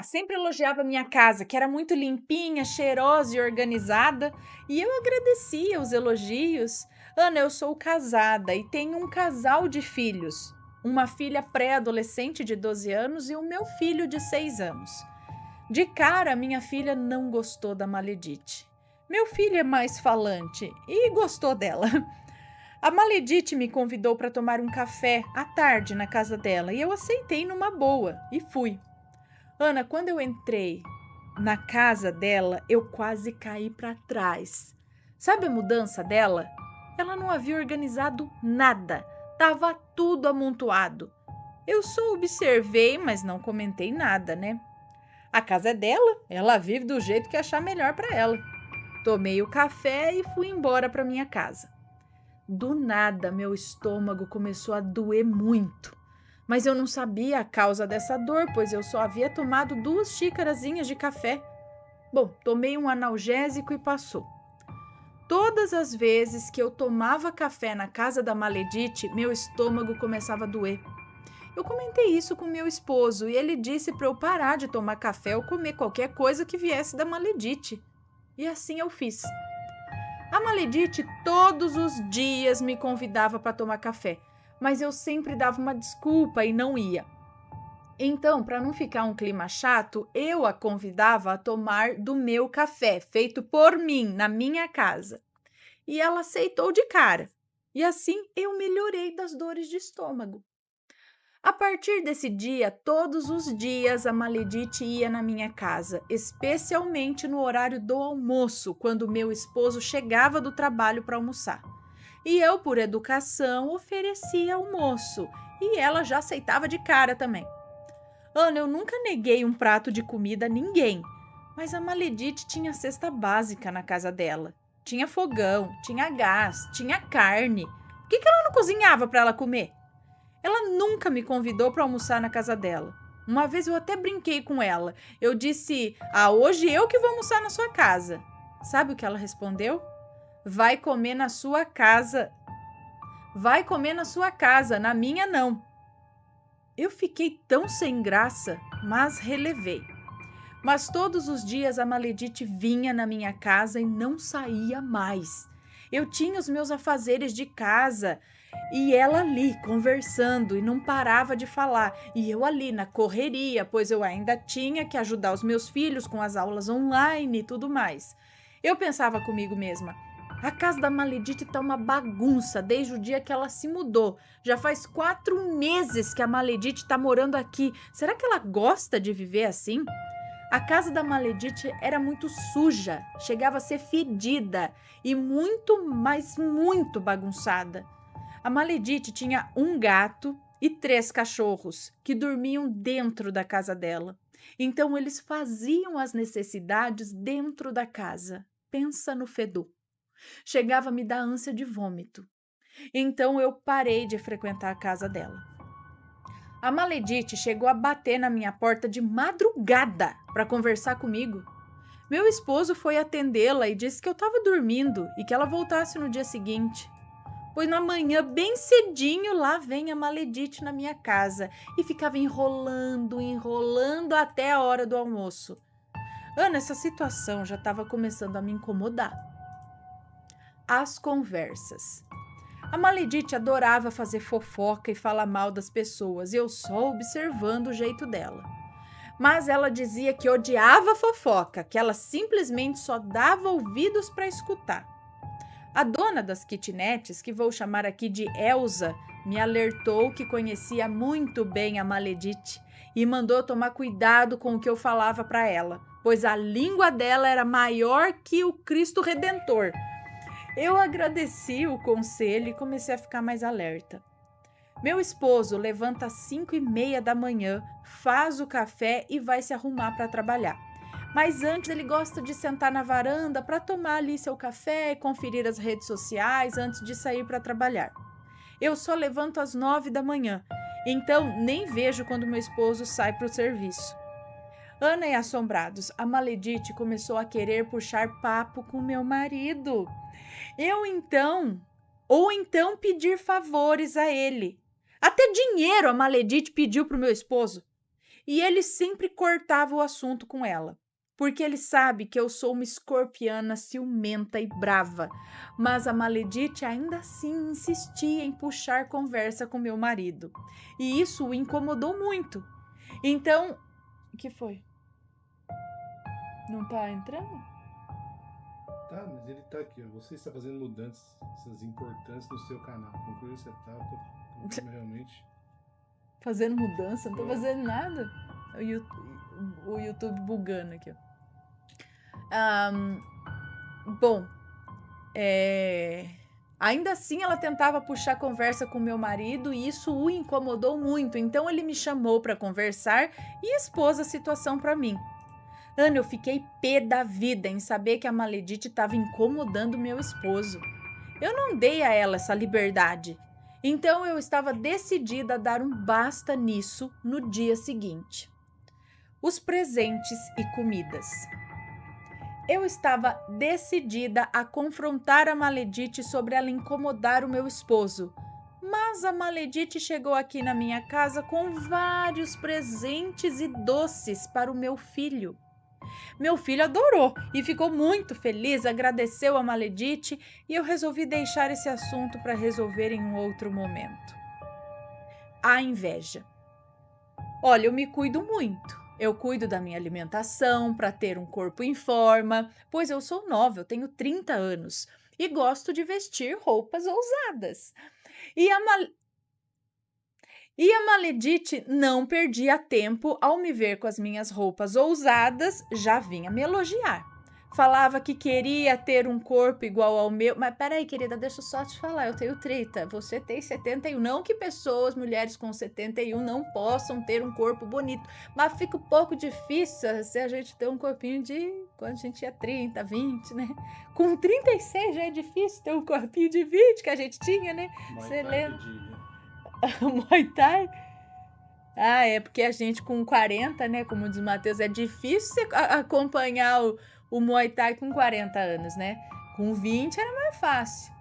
Sempre elogiava a minha casa, que era muito limpinha, cheirosa e organizada, e eu agradecia os elogios. Ana, eu sou casada e tenho um casal de filhos, uma filha pré-adolescente de 12 anos e o meu filho de 6 anos. De cara, minha filha não gostou da Maledite. Meu filho é mais falante e gostou dela. A Maledite me convidou para tomar um café à tarde na casa dela e eu aceitei numa boa e fui. Ana, quando eu entrei na casa dela, eu quase caí para trás. Sabe a mudança dela? Ela não havia organizado nada, tava tudo amontoado. Eu só observei, mas não comentei nada, né? A casa é dela, ela vive do jeito que achar melhor para ela. Tomei o café e fui embora para minha casa. Do nada, meu estômago começou a doer muito. Mas eu não sabia a causa dessa dor, pois eu só havia tomado 2 xícarazinhas de café. Bom, tomei um analgésico e passou. Todas as vezes que eu tomava café na casa da Maledite, meu estômago começava a doer. Eu comentei isso com meu esposo e ele disse para eu parar de tomar café ou comer qualquer coisa que viesse da Maledite. E assim eu fiz. A Maledite todos os dias me convidava para tomar café, mas eu sempre dava uma desculpa e não ia. Então, para não ficar um clima chato, eu a convidava a tomar do meu café, feito por mim, na minha casa. E ela aceitou de cara. E assim eu melhorei das dores de estômago. A partir desse dia, todos os dias a Maledite ia na minha casa, especialmente no horário do almoço, quando meu esposo chegava do trabalho para almoçar. E eu, por educação, oferecia almoço, e ela já aceitava de cara também. Ana, eu nunca neguei um prato de comida a ninguém, mas a Maledite tinha cesta básica na casa dela. Tinha fogão, tinha gás, tinha carne. Por que ela não cozinhava para ela comer? Ela nunca me convidou para almoçar na casa dela. Uma vez eu até brinquei com ela. Eu disse, hoje eu que vou almoçar na sua casa. Sabe o que ela respondeu? Vai comer na sua casa. Vai comer na sua casa, na minha não. Eu fiquei tão sem graça, mas relevei. Mas todos os dias a Maledite vinha na minha casa e não saía mais. Eu tinha os meus afazeres de casa e ela ali conversando e não parava de falar. E eu ali na correria, pois eu ainda tinha que ajudar os meus filhos com as aulas online e tudo mais. Eu pensava comigo mesma, a casa da Maledite tá uma bagunça desde o dia que ela se mudou. Já faz 4 meses que a Maledite tá morando aqui. Será que ela gosta de viver assim? A casa da Maledite era muito suja, chegava a ser fedida e muito, mas muito bagunçada. A Maledite tinha um gato e 3 cachorros que dormiam dentro da casa dela. Então eles faziam as necessidades dentro da casa. Pensa no fedor. Chegava a me dar ânsia de vômito. Então eu parei de frequentar a casa dela. A Maledite chegou a bater na minha porta de madrugada para conversar comigo. Meu esposo foi atendê-la e disse que eu estava dormindo e que ela voltasse no dia seguinte. Pois na manhã, bem cedinho, lá vem a Maledite na minha casa e ficava enrolando até a hora do almoço. Ana, essa situação já estava começando a me incomodar. As conversas. A Maledite adorava fazer fofoca e falar mal das pessoas, e eu só observando o jeito dela. Mas ela dizia que odiava fofoca, que ela simplesmente só dava ouvidos para escutar. A dona das kitnets, que vou chamar aqui de Elza, me alertou que conhecia muito bem a Maledite e mandou tomar cuidado com o que eu falava para ela, pois a língua dela era maior que o Cristo Redentor. Eu agradeci o conselho e comecei a ficar mais alerta. Meu esposo levanta às 5:30 da manhã, faz o café e vai se arrumar para trabalhar. Mas antes ele gosta de sentar na varanda para tomar ali seu café e conferir as redes sociais antes de sair para trabalhar. Eu só levanto às 9 da manhã, então nem vejo quando meu esposo sai para o serviço. Ana e assombrados, a Maledite começou a querer puxar papo com meu marido. Eu então ou então pedir favores a ele. Até dinheiro a Maledite pediu para o meu esposo. E ele sempre cortava o assunto com ela, porque ele sabe que eu sou uma escorpiana ciumenta e brava. Mas a Maledite ainda assim insistia em puxar conversa com meu marido. E isso o incomodou muito. Então, o que foi? Não tá entrando? Tá, mas ele tá aqui, ó. Você está fazendo mudanças importantes no seu canal. Concluiu essa etapa. Confirma realmente. Fazendo mudança? Não tô fazendo nada. O YouTube bugando aqui, ó. Bom, ainda assim ela tentava puxar conversa com meu marido e isso o incomodou muito. Então ele me chamou para conversar e expôs a situação para mim. Ana, eu fiquei pé da vida em saber que a Maledite estava incomodando meu esposo. Eu não dei a ela essa liberdade. Então eu estava decidida a dar um basta nisso no dia seguinte. Os presentes e comidas. Eu estava decidida a confrontar a Maledite sobre ela incomodar o meu esposo. Mas a Maledite chegou aqui na minha casa com vários presentes e doces para o meu filho. Meu filho adorou e ficou muito feliz, agradeceu a Maledite e eu resolvi deixar esse assunto para resolver em um outro momento. A inveja. Olha, eu me cuido muito. Eu cuido da minha alimentação para ter um corpo em forma, pois eu sou nova, eu tenho 30 anos e gosto de vestir roupas ousadas. E a Maledite não perdia tempo ao me ver com as minhas roupas ousadas, já vinha me elogiar. Falava que queria ter um corpo igual ao meu. Mas peraí, querida, deixa eu só te falar, eu tenho 30, você tem 71. Não que pessoas, mulheres com 71 não possam ter um corpo bonito, mas fica um pouco difícil se a gente ter um corpinho de quando a gente tinha 30, 20, né? Com 36 já é difícil ter um corpinho de 20 que a gente tinha, né? Você lembra? Muay Thai? Ah, é porque a gente com 40, né, como diz o Matheus, é difícil você acompanhar o Muay Thai com 40 anos, né? Com 20 era mais fácil.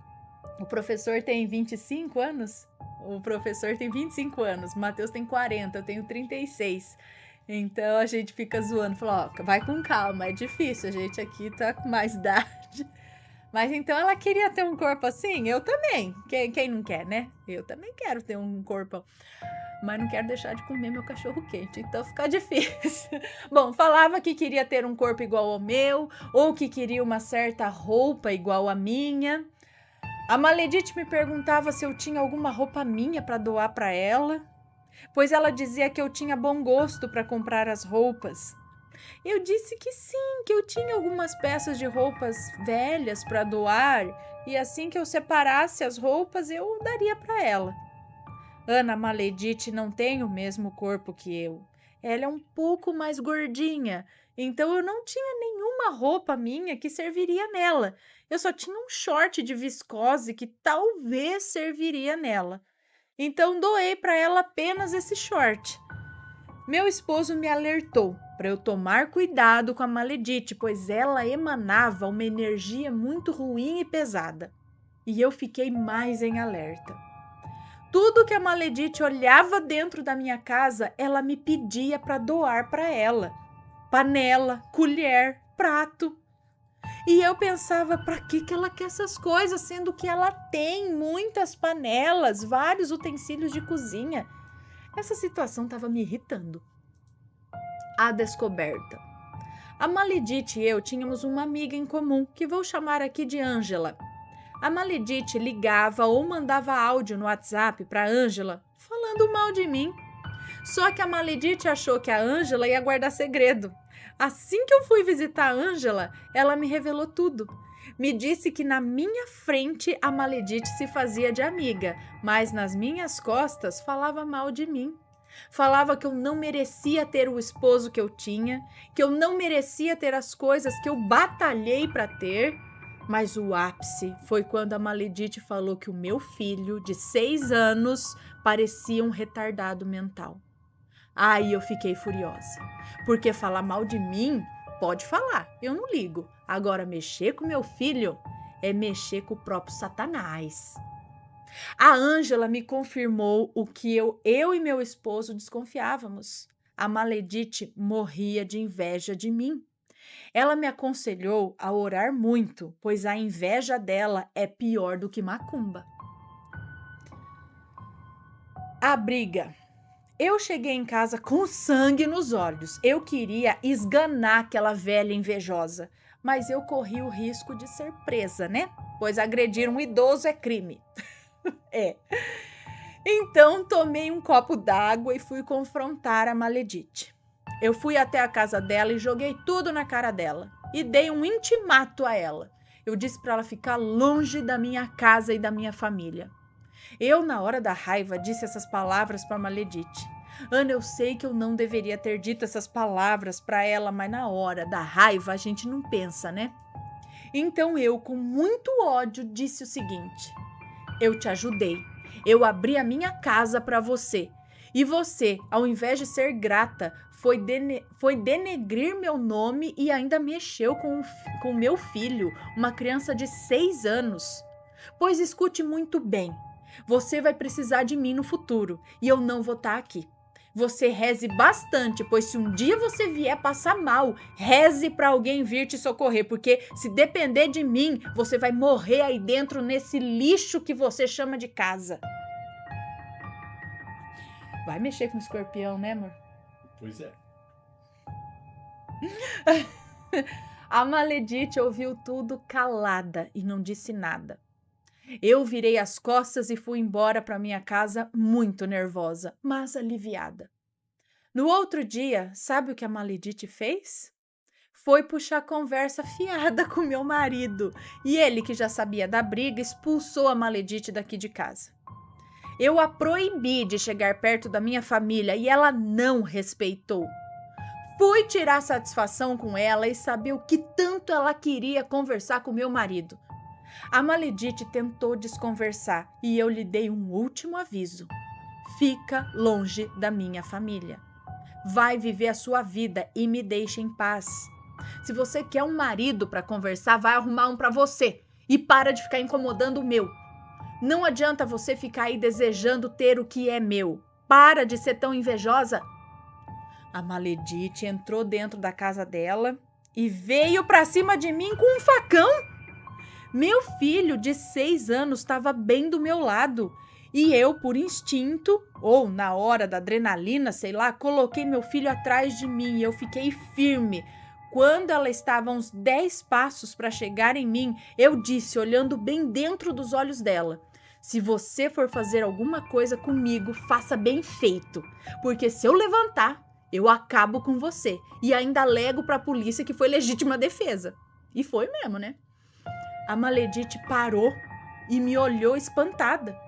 O professor tem 25 anos? O professor tem 25 anos, o Matheus tem 40, eu tenho 36. Então a gente fica zoando, fala, ó, vai com calma, é difícil, a gente aqui tá com mais idade. Mas então ela queria ter um corpo assim? Eu também. Quem não quer, né? Eu também quero ter um corpo, mas não quero deixar de comer meu cachorro quente, então fica difícil. Bom, falava que queria ter um corpo igual ao meu, ou que queria uma certa roupa igual à minha. A Maledite me perguntava se eu tinha alguma roupa minha para doar para ela, pois ela dizia que eu tinha bom gosto para comprar as roupas. Eu disse que sim, que eu tinha algumas peças de roupas velhas para doar e assim que eu separasse as roupas eu daria para ela. Ana Maledite não tem o mesmo corpo que eu. Ela é um pouco mais gordinha, então eu não tinha nenhuma roupa minha que serviria nela. Eu só tinha um short de viscose que talvez serviria nela. Então doei para ela apenas esse short. Meu esposo me alertou para eu tomar cuidado com a Maledite, pois ela emanava uma energia muito ruim e pesada. E eu fiquei mais em alerta. Tudo que a Maledite olhava dentro da minha casa, ela me pedia para doar para ela. Panela, colher, prato. E eu pensava, para que ela quer essas coisas, sendo que ela tem muitas panelas, vários utensílios de cozinha. Essa situação estava me irritando. A descoberta. A Maledite e eu tínhamos uma amiga em comum, que vou chamar aqui de Ângela. A Maledite ligava ou mandava áudio no WhatsApp para Ângela, falando mal de mim. Só que a Maledite achou que a Ângela ia guardar segredo. Assim que eu fui visitar a Ângela, ela me revelou tudo. Me disse que na minha frente a Maledite se fazia de amiga, mas nas minhas costas falava mal de mim. Falava que eu não merecia ter o esposo que eu tinha, que eu não merecia ter as coisas que eu batalhei para ter. Mas o ápice foi quando a Maledite falou que o meu filho, de 6 anos, parecia um retardado mental. Aí eu fiquei furiosa, porque falar mal de mim, pode falar, eu não ligo. Agora, mexer com meu filho é mexer com o próprio Satanás. A Ângela me confirmou o que eu e meu esposo desconfiávamos. A Maledite morria de inveja de mim. Ela me aconselhou a orar muito, pois a inveja dela é pior do que macumba. A briga. Eu cheguei em casa com sangue nos olhos. Eu queria esganar aquela velha invejosa, mas eu corri o risco de ser presa, né? Pois agredir um idoso é crime. É. Então tomei um copo d'água e fui confrontar a Maledite. Eu fui até a casa dela e joguei tudo na cara dela. E dei um intimato a ela. Eu disse para ela ficar longe da minha casa e da minha família. Eu, na hora da raiva, disse essas palavras para Maledite. Ana, eu sei que eu não deveria ter dito essas palavras para ela, mas na hora da raiva a gente não pensa, né? Então eu, com muito ódio, disse o seguinte: eu te ajudei. Eu abri a minha casa para você. E você, ao invés de ser grata, foi denegrir meu nome e ainda mexeu com meu filho, uma criança de 6 anos. Pois escute muito bem. Você vai precisar de mim no futuro e eu não vou estar aqui. Você reze bastante, pois se um dia você vier passar mal, reze para alguém vir te socorrer, porque se depender de mim, você vai morrer aí dentro nesse lixo que você chama de casa. Vai mexer com o escorpião, né, amor? Pois é. A Maledite ouviu tudo calada e não disse nada. Eu virei as costas e fui embora para minha casa muito nervosa, mas aliviada. No outro dia, sabe o que a Maledite fez? Foi puxar conversa fiada com meu marido, e ele, que já sabia da briga, expulsou a Maledite daqui de casa. Eu a proibi de chegar perto da minha família e ela não respeitou. Fui tirar satisfação com ela e saber o que tanto ela queria conversar com meu marido. A Maledite tentou desconversar e eu lhe dei um último aviso. Fica longe da minha família. Vai viver a sua vida e me deixe em paz. Se você quer um marido para conversar, vai arrumar um para você e para de ficar incomodando o meu. Não adianta você ficar aí desejando ter o que é meu. Para de ser tão invejosa. A Maledite entrou dentro da casa dela e veio para cima de mim com um facão. Meu filho de 6 anos estava bem do meu lado e eu, por instinto, ou na hora da adrenalina, sei lá, coloquei meu filho atrás de mim e eu fiquei firme. Quando ela estava a uns 10 passos para chegar em mim, eu disse, olhando bem dentro dos olhos dela: se você for fazer alguma coisa comigo, faça bem feito, porque se eu levantar, eu acabo com você e ainda alego para a polícia que foi legítima defesa. E foi mesmo, né? A Maledite parou e me olhou espantada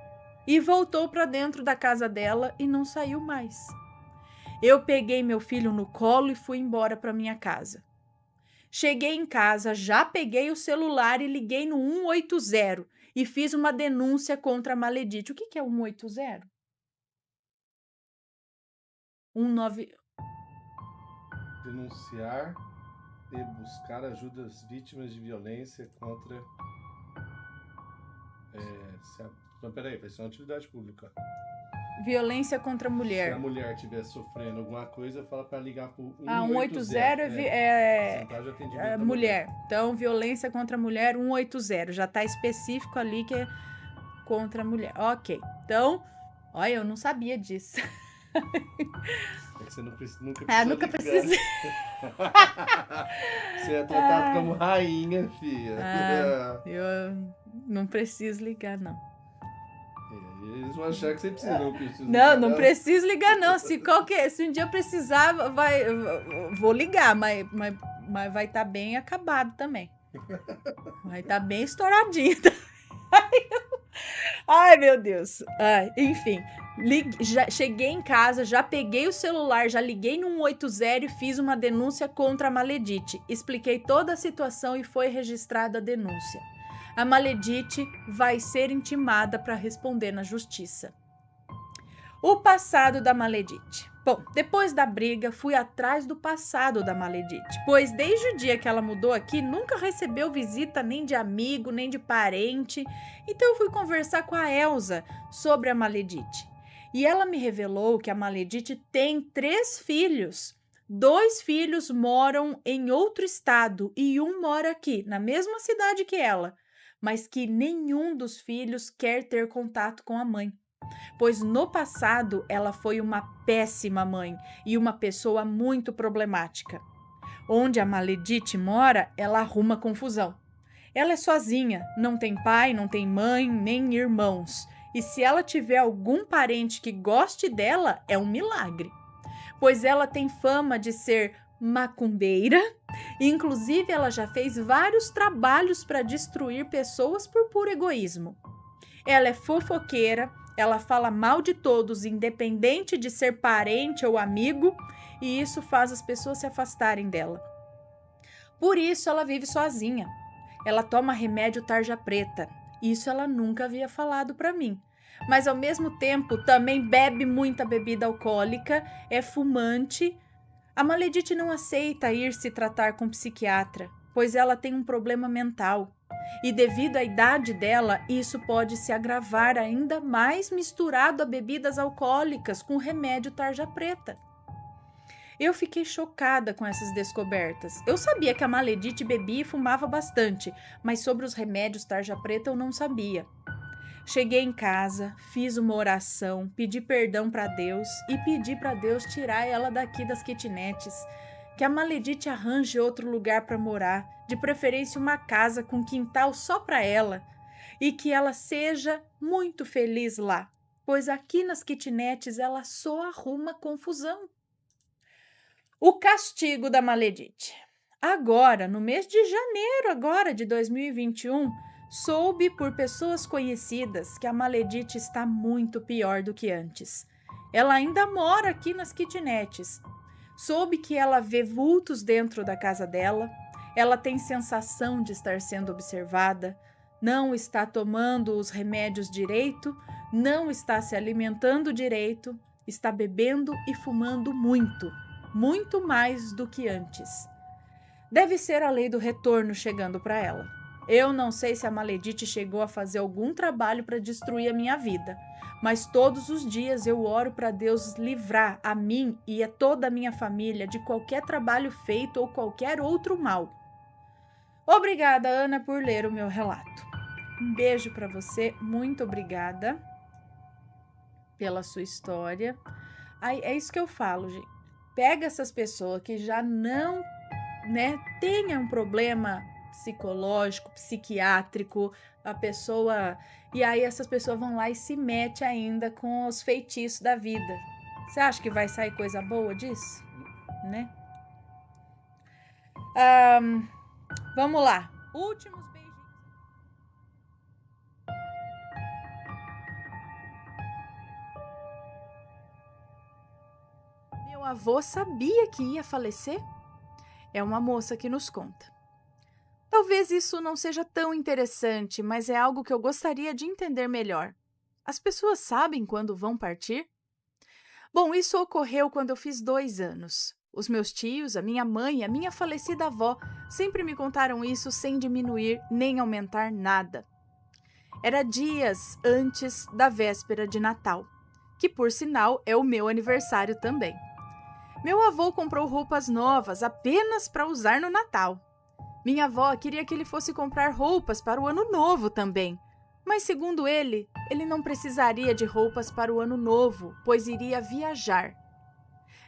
e voltou para dentro da casa dela e não saiu mais. Eu peguei meu filho no colo e fui embora para minha casa. Cheguei em casa, já peguei o celular e liguei no 180 e fiz uma denúncia contra a Maledite. O que é 180? 19... Denunciar e buscar ajuda às vítimas de violência contra... Então, peraí, vai ser uma utilidade pública. Violência contra a mulher. Se a mulher estiver sofrendo alguma coisa, fala para ligar para o 180 é mulher. Então, violência contra a mulher, 180. Já está específico ali que é contra a mulher. Ok. Então, olha, eu não sabia disso. É que você nunca precisei. Você é tratado como rainha, filha. Eu não preciso ligar, não. Eles vão achar que você precisa. Não preciso ligar, não. Se um dia eu precisar, vou ligar, mas vai estar bem acabado também. Vai estar bem estouradinho. Ai, meu Deus. Enfim, já cheguei em casa, já peguei o celular, já liguei no 180 e fiz uma denúncia contra a Maledite. Expliquei toda a situação e foi registrada a denúncia. A Maledite vai ser intimada para responder na justiça. O passado da Maledite. Bom, depois da briga, fui atrás do passado da Maledite, pois desde o dia que ela mudou aqui, nunca recebeu visita nem de amigo, nem de parente. Então eu fui conversar com a Elsa sobre a Maledite. E ela me revelou que a Maledite tem 3 filhos. 2 filhos moram em outro estado e um mora aqui, na mesma cidade que ela, mas que nenhum dos filhos quer ter contato com a mãe. Pois no passado ela foi uma péssima mãe e uma pessoa muito problemática. Onde a Maledite mora, ela arruma confusão. Ela é sozinha, não tem pai, não tem mãe, nem irmãos. E se ela tiver algum parente que goste dela, é um milagre. Pois ela tem fama de ser macumbeira, e inclusive ela já fez vários trabalhos para destruir pessoas por puro egoísmo. Ela é fofoqueira, ela fala mal de todos, independente de ser parente ou amigo, e isso faz as pessoas se afastarem dela. Por isso ela vive sozinha. Ela toma remédio tarja preta. Isso ela nunca havia falado para mim. Mas ao mesmo tempo também bebe muita bebida alcoólica, é fumante. A Maledite não aceita ir se tratar com psiquiatra, pois ela tem um problema mental. E devido à idade dela, isso pode se agravar ainda mais misturado a bebidas alcoólicas com remédio tarja preta. Eu fiquei chocada com essas descobertas. Eu sabia que a Maledite bebia e fumava bastante, mas sobre os remédios tarja preta eu não sabia. Cheguei em casa, fiz uma oração, pedi perdão para Deus e pedi para Deus tirar ela daqui das kitnets. Que a Maledite arranje outro lugar para morar, de preferência uma casa com quintal só para ela, e que ela seja muito feliz lá, pois aqui nas kitnets ela só arruma confusão. O castigo da Maledite. Agora, no mês de janeiro de 2021, soube por pessoas conhecidas que a Maledite está muito pior do que antes. Ela ainda mora aqui nas kitnets. Soube que ela vê vultos dentro da casa dela, ela tem sensação de estar sendo observada, não está tomando os remédios direito, não está se alimentando direito, está bebendo e fumando muito, muito mais do que antes. Deve ser a lei do retorno chegando para ela. Eu não sei se a Maledite chegou a fazer algum trabalho para destruir a minha vida, mas todos os dias eu oro para Deus livrar a mim e a toda a minha família de qualquer trabalho feito ou qualquer outro mal. Obrigada, Ana, por ler o meu relato. Um beijo para você, muito obrigada pela sua história. É isso que eu falo, gente. Pega essas pessoas que já não, tenham um problema psicológico, psiquiátrico, a pessoa... E aí essas pessoas vão lá e se metem ainda com os feitiços da vida. Você acha que vai sair coisa boa disso? Né? Vamos lá. Últimos beijinhos. Meu avô sabia que ia falecer? É uma moça que nos conta. Talvez isso não seja tão interessante, mas é algo que eu gostaria de entender melhor. As pessoas sabem quando vão partir? Bom, isso ocorreu quando eu fiz 2 anos. Os meus tios, a minha mãe e a minha falecida avó sempre me contaram isso sem diminuir nem aumentar nada. Era dias antes da véspera de Natal, que por sinal é o meu aniversário também. Meu avô comprou roupas novas apenas para usar no Natal. Minha avó queria que ele fosse comprar roupas para o Ano Novo também, mas segundo ele não precisaria de roupas para o Ano Novo, pois iria viajar.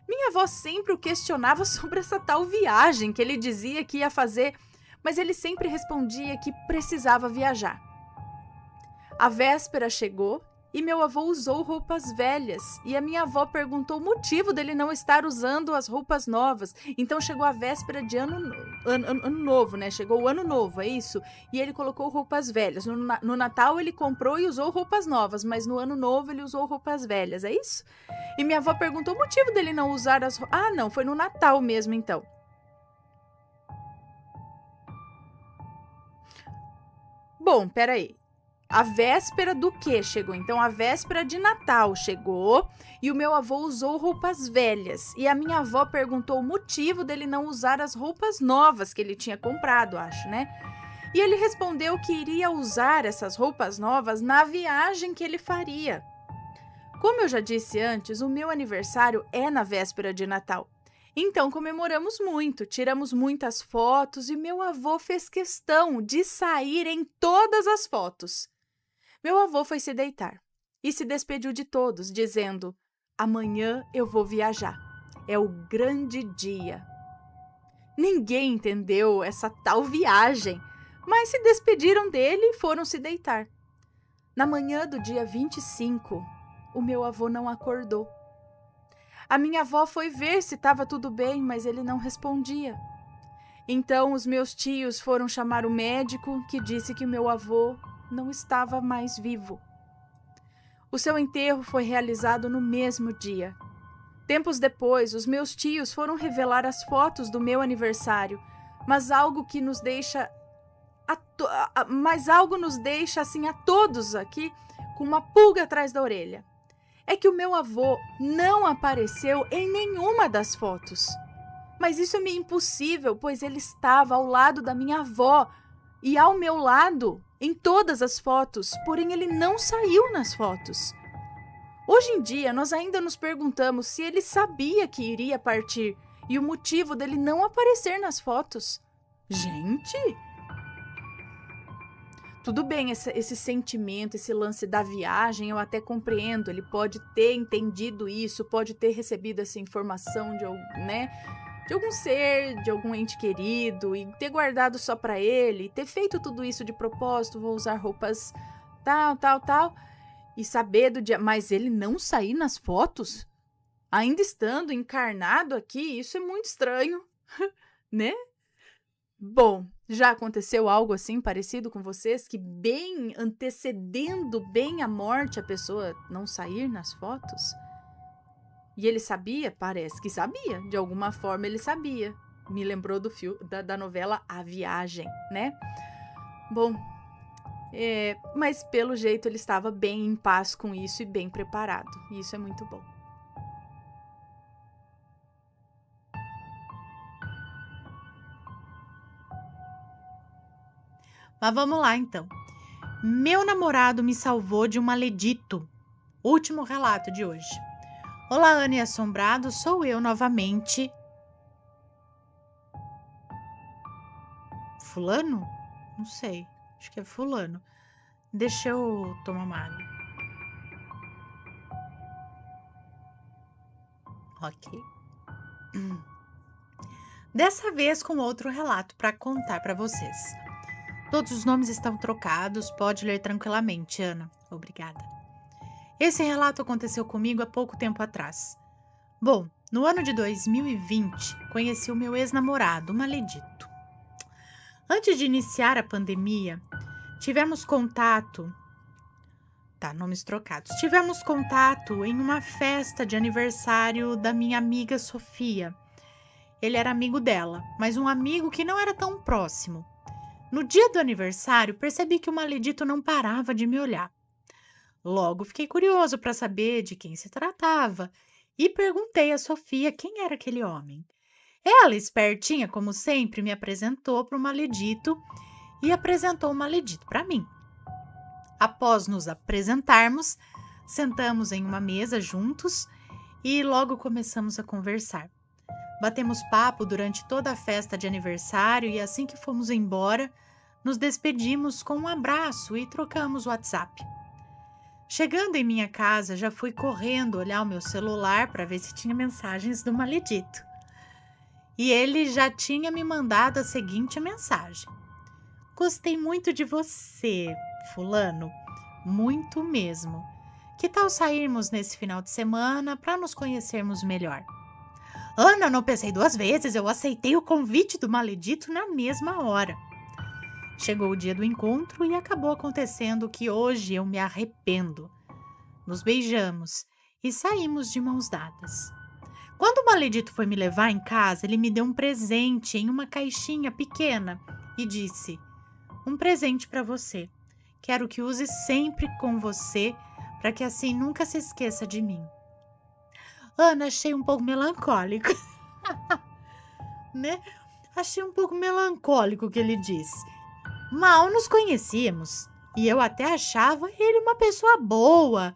Minha avó sempre o questionava sobre essa tal viagem que ele dizia que ia fazer, mas ele sempre respondia que precisava viajar. A véspera chegou e meu avô usou roupas velhas e a minha avó perguntou o motivo dele não estar usando as roupas novas. Então chegou a véspera de ano novo, né? Chegou o Ano Novo, é isso? E ele colocou roupas velhas. No Natal ele comprou e usou roupas novas, mas no Ano Novo ele usou roupas velhas, é isso? E minha avó perguntou o motivo dele não usar as roupas. Ah, não, foi no Natal mesmo então. Bom, peraí. A véspera do quê chegou? Então, a véspera de Natal chegou e o meu avô usou roupas velhas. E a minha avó perguntou o motivo dele não usar as roupas novas que ele tinha comprado, acho, né? E ele respondeu que iria usar essas roupas novas na viagem que ele faria. Como eu já disse antes, o meu aniversário é na véspera de Natal. Então comemoramos muito, tiramos muitas fotos e meu avô fez questão de sair em todas as fotos. Meu avô foi se deitar e se despediu de todos, dizendo: amanhã eu vou viajar. É o grande dia. Ninguém entendeu essa tal viagem, mas se despediram dele e foram se deitar. Na manhã do dia 25, o meu avô não acordou. A minha avó foi ver se estava tudo bem, mas ele não respondia. Então os meus tios foram chamar o médico, que disse que o meu avô não estava mais vivo. O seu enterro foi realizado no mesmo dia. Tempos depois, os meus tios foram revelar as fotos do meu aniversário, mas algo nos deixa assim a todos aqui com uma pulga atrás da orelha. É que o meu avô não apareceu em nenhuma das fotos. Mas isso é meio impossível, pois ele estava ao lado da minha avó e ao meu lado em todas as fotos, porém ele não saiu nas fotos. Hoje em dia, nós ainda nos perguntamos se ele sabia que iria partir e o motivo dele não aparecer nas fotos. Gente! Tudo bem, esse sentimento, esse lance da viagem, eu até compreendo. Ele pode ter entendido isso, pode ter recebido essa informação de algum ser, de algum ente querido, e ter guardado só para ele, ter feito tudo isso de propósito, vou usar roupas tal, e saber do dia. Mas ele não sair nas fotos? Ainda estando encarnado aqui, isso é muito estranho, né? Bom, já aconteceu algo assim parecido com vocês, que bem antecedendo bem a morte, a pessoa não sair nas fotos? E ele sabia? Parece que sabia. De alguma forma ele sabia. Me lembrou da novela A Viagem, né? Bom, mas pelo jeito ele estava bem em paz com isso e bem preparado. E isso é muito bom. Mas vamos lá, então. Meu namorado me salvou de um maledito. Último relato de hoje. Olá, Ana e Assombrado, sou eu novamente. Fulano? Não sei, acho que é fulano. Deixa eu tomar uma água. Ok. Dessa vez com outro relato para contar para vocês. Todos os nomes estão trocados, pode ler tranquilamente, Ana. Obrigada. Esse relato aconteceu comigo há pouco tempo atrás. Bom, no ano de 2020, conheci o meu ex-namorado, o maledito. Antes de iniciar a pandemia, tivemos contato... nomes trocados. Tivemos contato em uma festa de aniversário da minha amiga Sofia. Ele era amigo dela, mas um amigo que não era tão próximo. No dia do aniversário, percebi que o maledito não parava de me olhar. Logo, fiquei curioso para saber de quem se tratava e perguntei a Sofia quem era aquele homem. Ela, espertinha como sempre, me apresentou para o maledito e apresentou o maledito para mim. Após nos apresentarmos, sentamos em uma mesa juntos e logo começamos a conversar. Batemos papo durante toda a festa de aniversário e assim que fomos embora, nos despedimos com um abraço e trocamos o WhatsApp. Chegando em minha casa, já fui correndo olhar o meu celular para ver se tinha mensagens do maledito. E ele já tinha me mandado a seguinte mensagem: gostei muito de você, fulano, muito mesmo. Que tal sairmos nesse final de semana para nos conhecermos melhor? Ana, não pensei duas vezes, eu aceitei o convite do maledito na mesma hora. Chegou o dia do encontro e acabou acontecendo que hoje eu me arrependo. Nos beijamos e saímos de mãos dadas. Quando o maledito foi me levar em casa, ele me deu um presente em uma caixinha pequena e disse: um presente para você. Quero que use sempre com você, para que assim nunca se esqueça de mim. Ana, achei um pouco melancólico, né? Achei um pouco melancólico o que ele disse. Mal nos conhecíamos e eu até achava ele uma pessoa boa,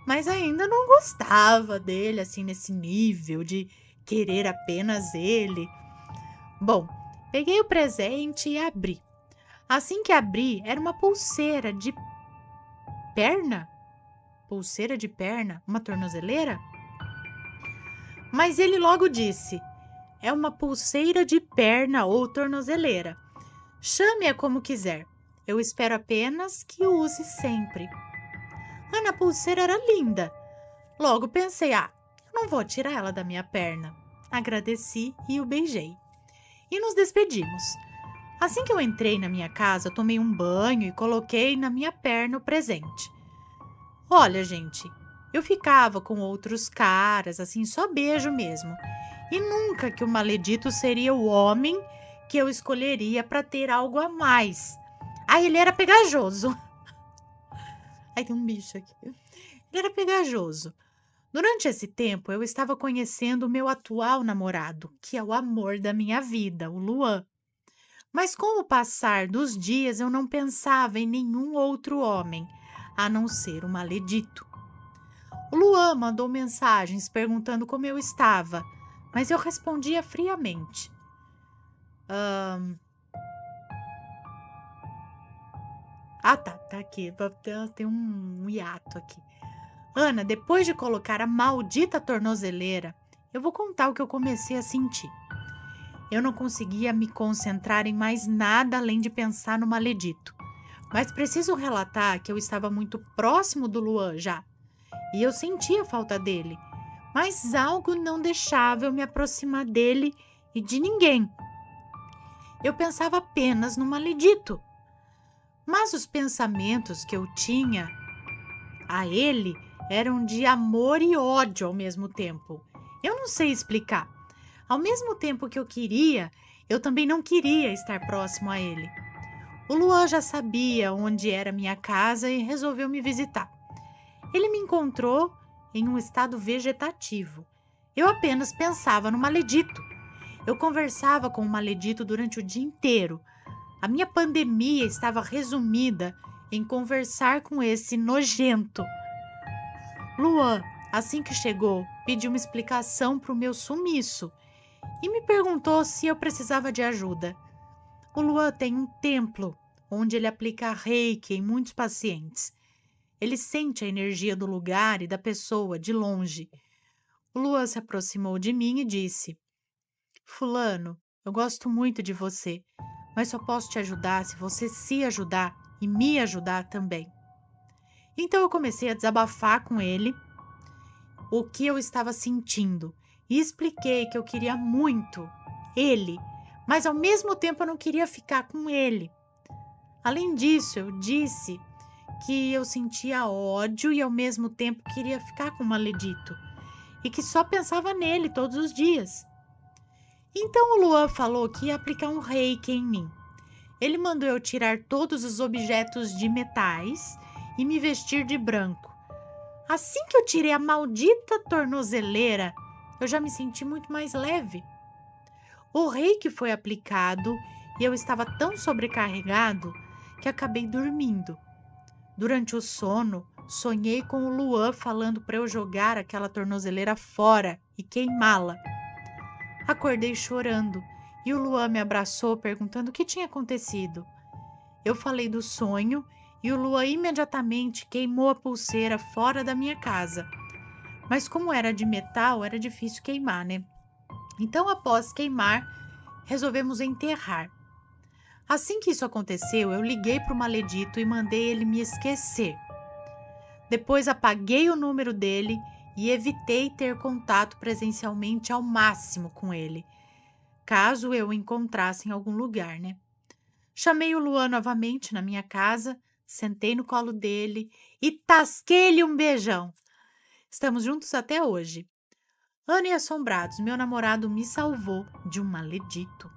mas ainda não gostava dele assim nesse nível de querer apenas ele. Bom, peguei o presente e abri. Assim que abri, era uma pulseira de perna? Pulseira de perna? Uma tornozeleira? Mas ele logo disse: é uma pulseira de perna ou tornozeleira. Chame-a como quiser. Eu espero apenas que use sempre. Ana, a pulseira era linda. Logo pensei: eu não vou tirar ela da minha perna. Agradeci e o beijei. E nos despedimos. Assim que eu entrei na minha casa, tomei um banho e coloquei na minha perna o presente. Olha, gente, eu ficava com outros caras, assim, só beijo mesmo. E nunca que o maledito seria o homem que eu escolheria para ter algo a mais. Ele era pegajoso. Tem um bicho aqui. Ele era pegajoso. Durante esse tempo, eu estava conhecendo o meu atual namorado, que é o amor da minha vida, o Luan. Mas com o passar dos dias, eu não pensava em nenhum outro homem, a não ser o maledito. O Luan mandou mensagens perguntando como eu estava, mas eu respondia friamente. Tá aqui, tem um hiato aqui. Ana, depois de colocar a maldita tornozeleira, eu vou contar o que eu comecei a sentir. Eu não conseguia me concentrar em mais nada além de pensar no maledito. Mas preciso relatar que eu estava muito próximo do Luan já, e eu sentia falta dele, mas algo não deixava eu me aproximar dele e de ninguém. Eu pensava apenas no maledito. Mas os pensamentos que eu tinha a ele eram de amor e ódio ao mesmo tempo. Eu não sei explicar. Ao mesmo tempo que eu queria, eu também não queria estar próximo a ele. O Luan já sabia onde era minha casa e resolveu me visitar. Ele me encontrou em um estado vegetativo. Eu apenas pensava no maledito. Eu conversava com o maledito durante o dia inteiro. A minha pandemia estava resumida em conversar com esse nojento. Luan, assim que chegou, pediu uma explicação para o meu sumiço e me perguntou se eu precisava de ajuda. O Luan tem um templo onde ele aplica reiki em muitos pacientes. Ele sente a energia do lugar e da pessoa de longe. O Luan se aproximou de mim e disse: Fulano, eu gosto muito de você, mas só posso te ajudar se você se ajudar e me ajudar também. Então eu comecei a desabafar com ele o que eu estava sentindo e expliquei que eu queria muito ele, mas ao mesmo tempo eu não queria ficar com ele. Além disso, eu disse que eu sentia ódio e ao mesmo tempo queria ficar com o maledito e que só pensava nele todos os dias. Então o Luan falou que ia aplicar um reiki em mim. Ele mandou eu tirar todos os objetos de metais e me vestir de branco. Assim que eu tirei a maldita tornozeleira, eu já me senti muito mais leve. O reiki foi aplicado e eu estava tão sobrecarregado que acabei dormindo. Durante o sono, sonhei com o Luan falando para eu jogar aquela tornozeleira fora e queimá-la. Acordei chorando e o Luan me abraçou perguntando o que tinha acontecido. Eu falei do sonho e o Luan imediatamente queimou a pulseira fora da minha casa. Mas como era de metal, era difícil queimar, né? Então, após queimar, resolvemos enterrar. Assim que isso aconteceu, eu liguei para o maledito e mandei ele me esquecer. Depois apaguei o número dele e evitei ter contato presencialmente ao máximo com ele, caso eu o encontrasse em algum lugar, né? Chamei o Luan novamente na minha casa, sentei no colo dele e tasquei-lhe um beijão. Estamos juntos até hoje. Ana e Assombrados, meu namorado me salvou de um maledito.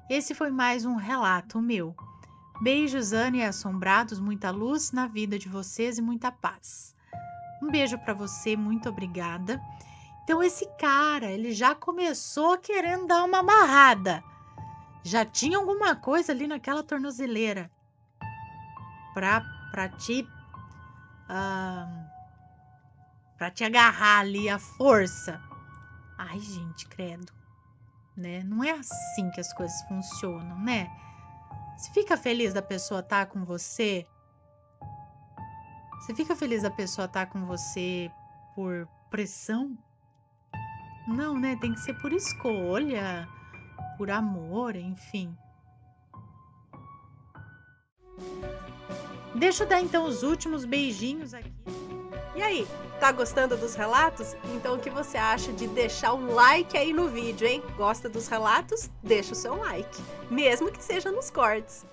Esse foi mais um relato meu. Beijos, Ana e assombrados, muita luz na vida de vocês e muita paz. Um beijo para você, muito obrigada. Então esse cara, ele já começou querendo dar uma amarrada. Já tinha alguma coisa ali naquela tornozeleira para te agarrar ali à força. Ai, gente, credo, né? Não é assim que as coisas funcionam, né? Você fica feliz da pessoa estar com você? Você fica feliz da pessoa estar com você por pressão? Não, né? Tem que ser por escolha, por amor, enfim. Deixa eu dar então os últimos beijinhos aqui. E aí, tá gostando dos relatos? Então o que você acha de deixar um like aí no vídeo, hein? Gosta dos relatos? Deixa o seu like, mesmo que seja nos cortes.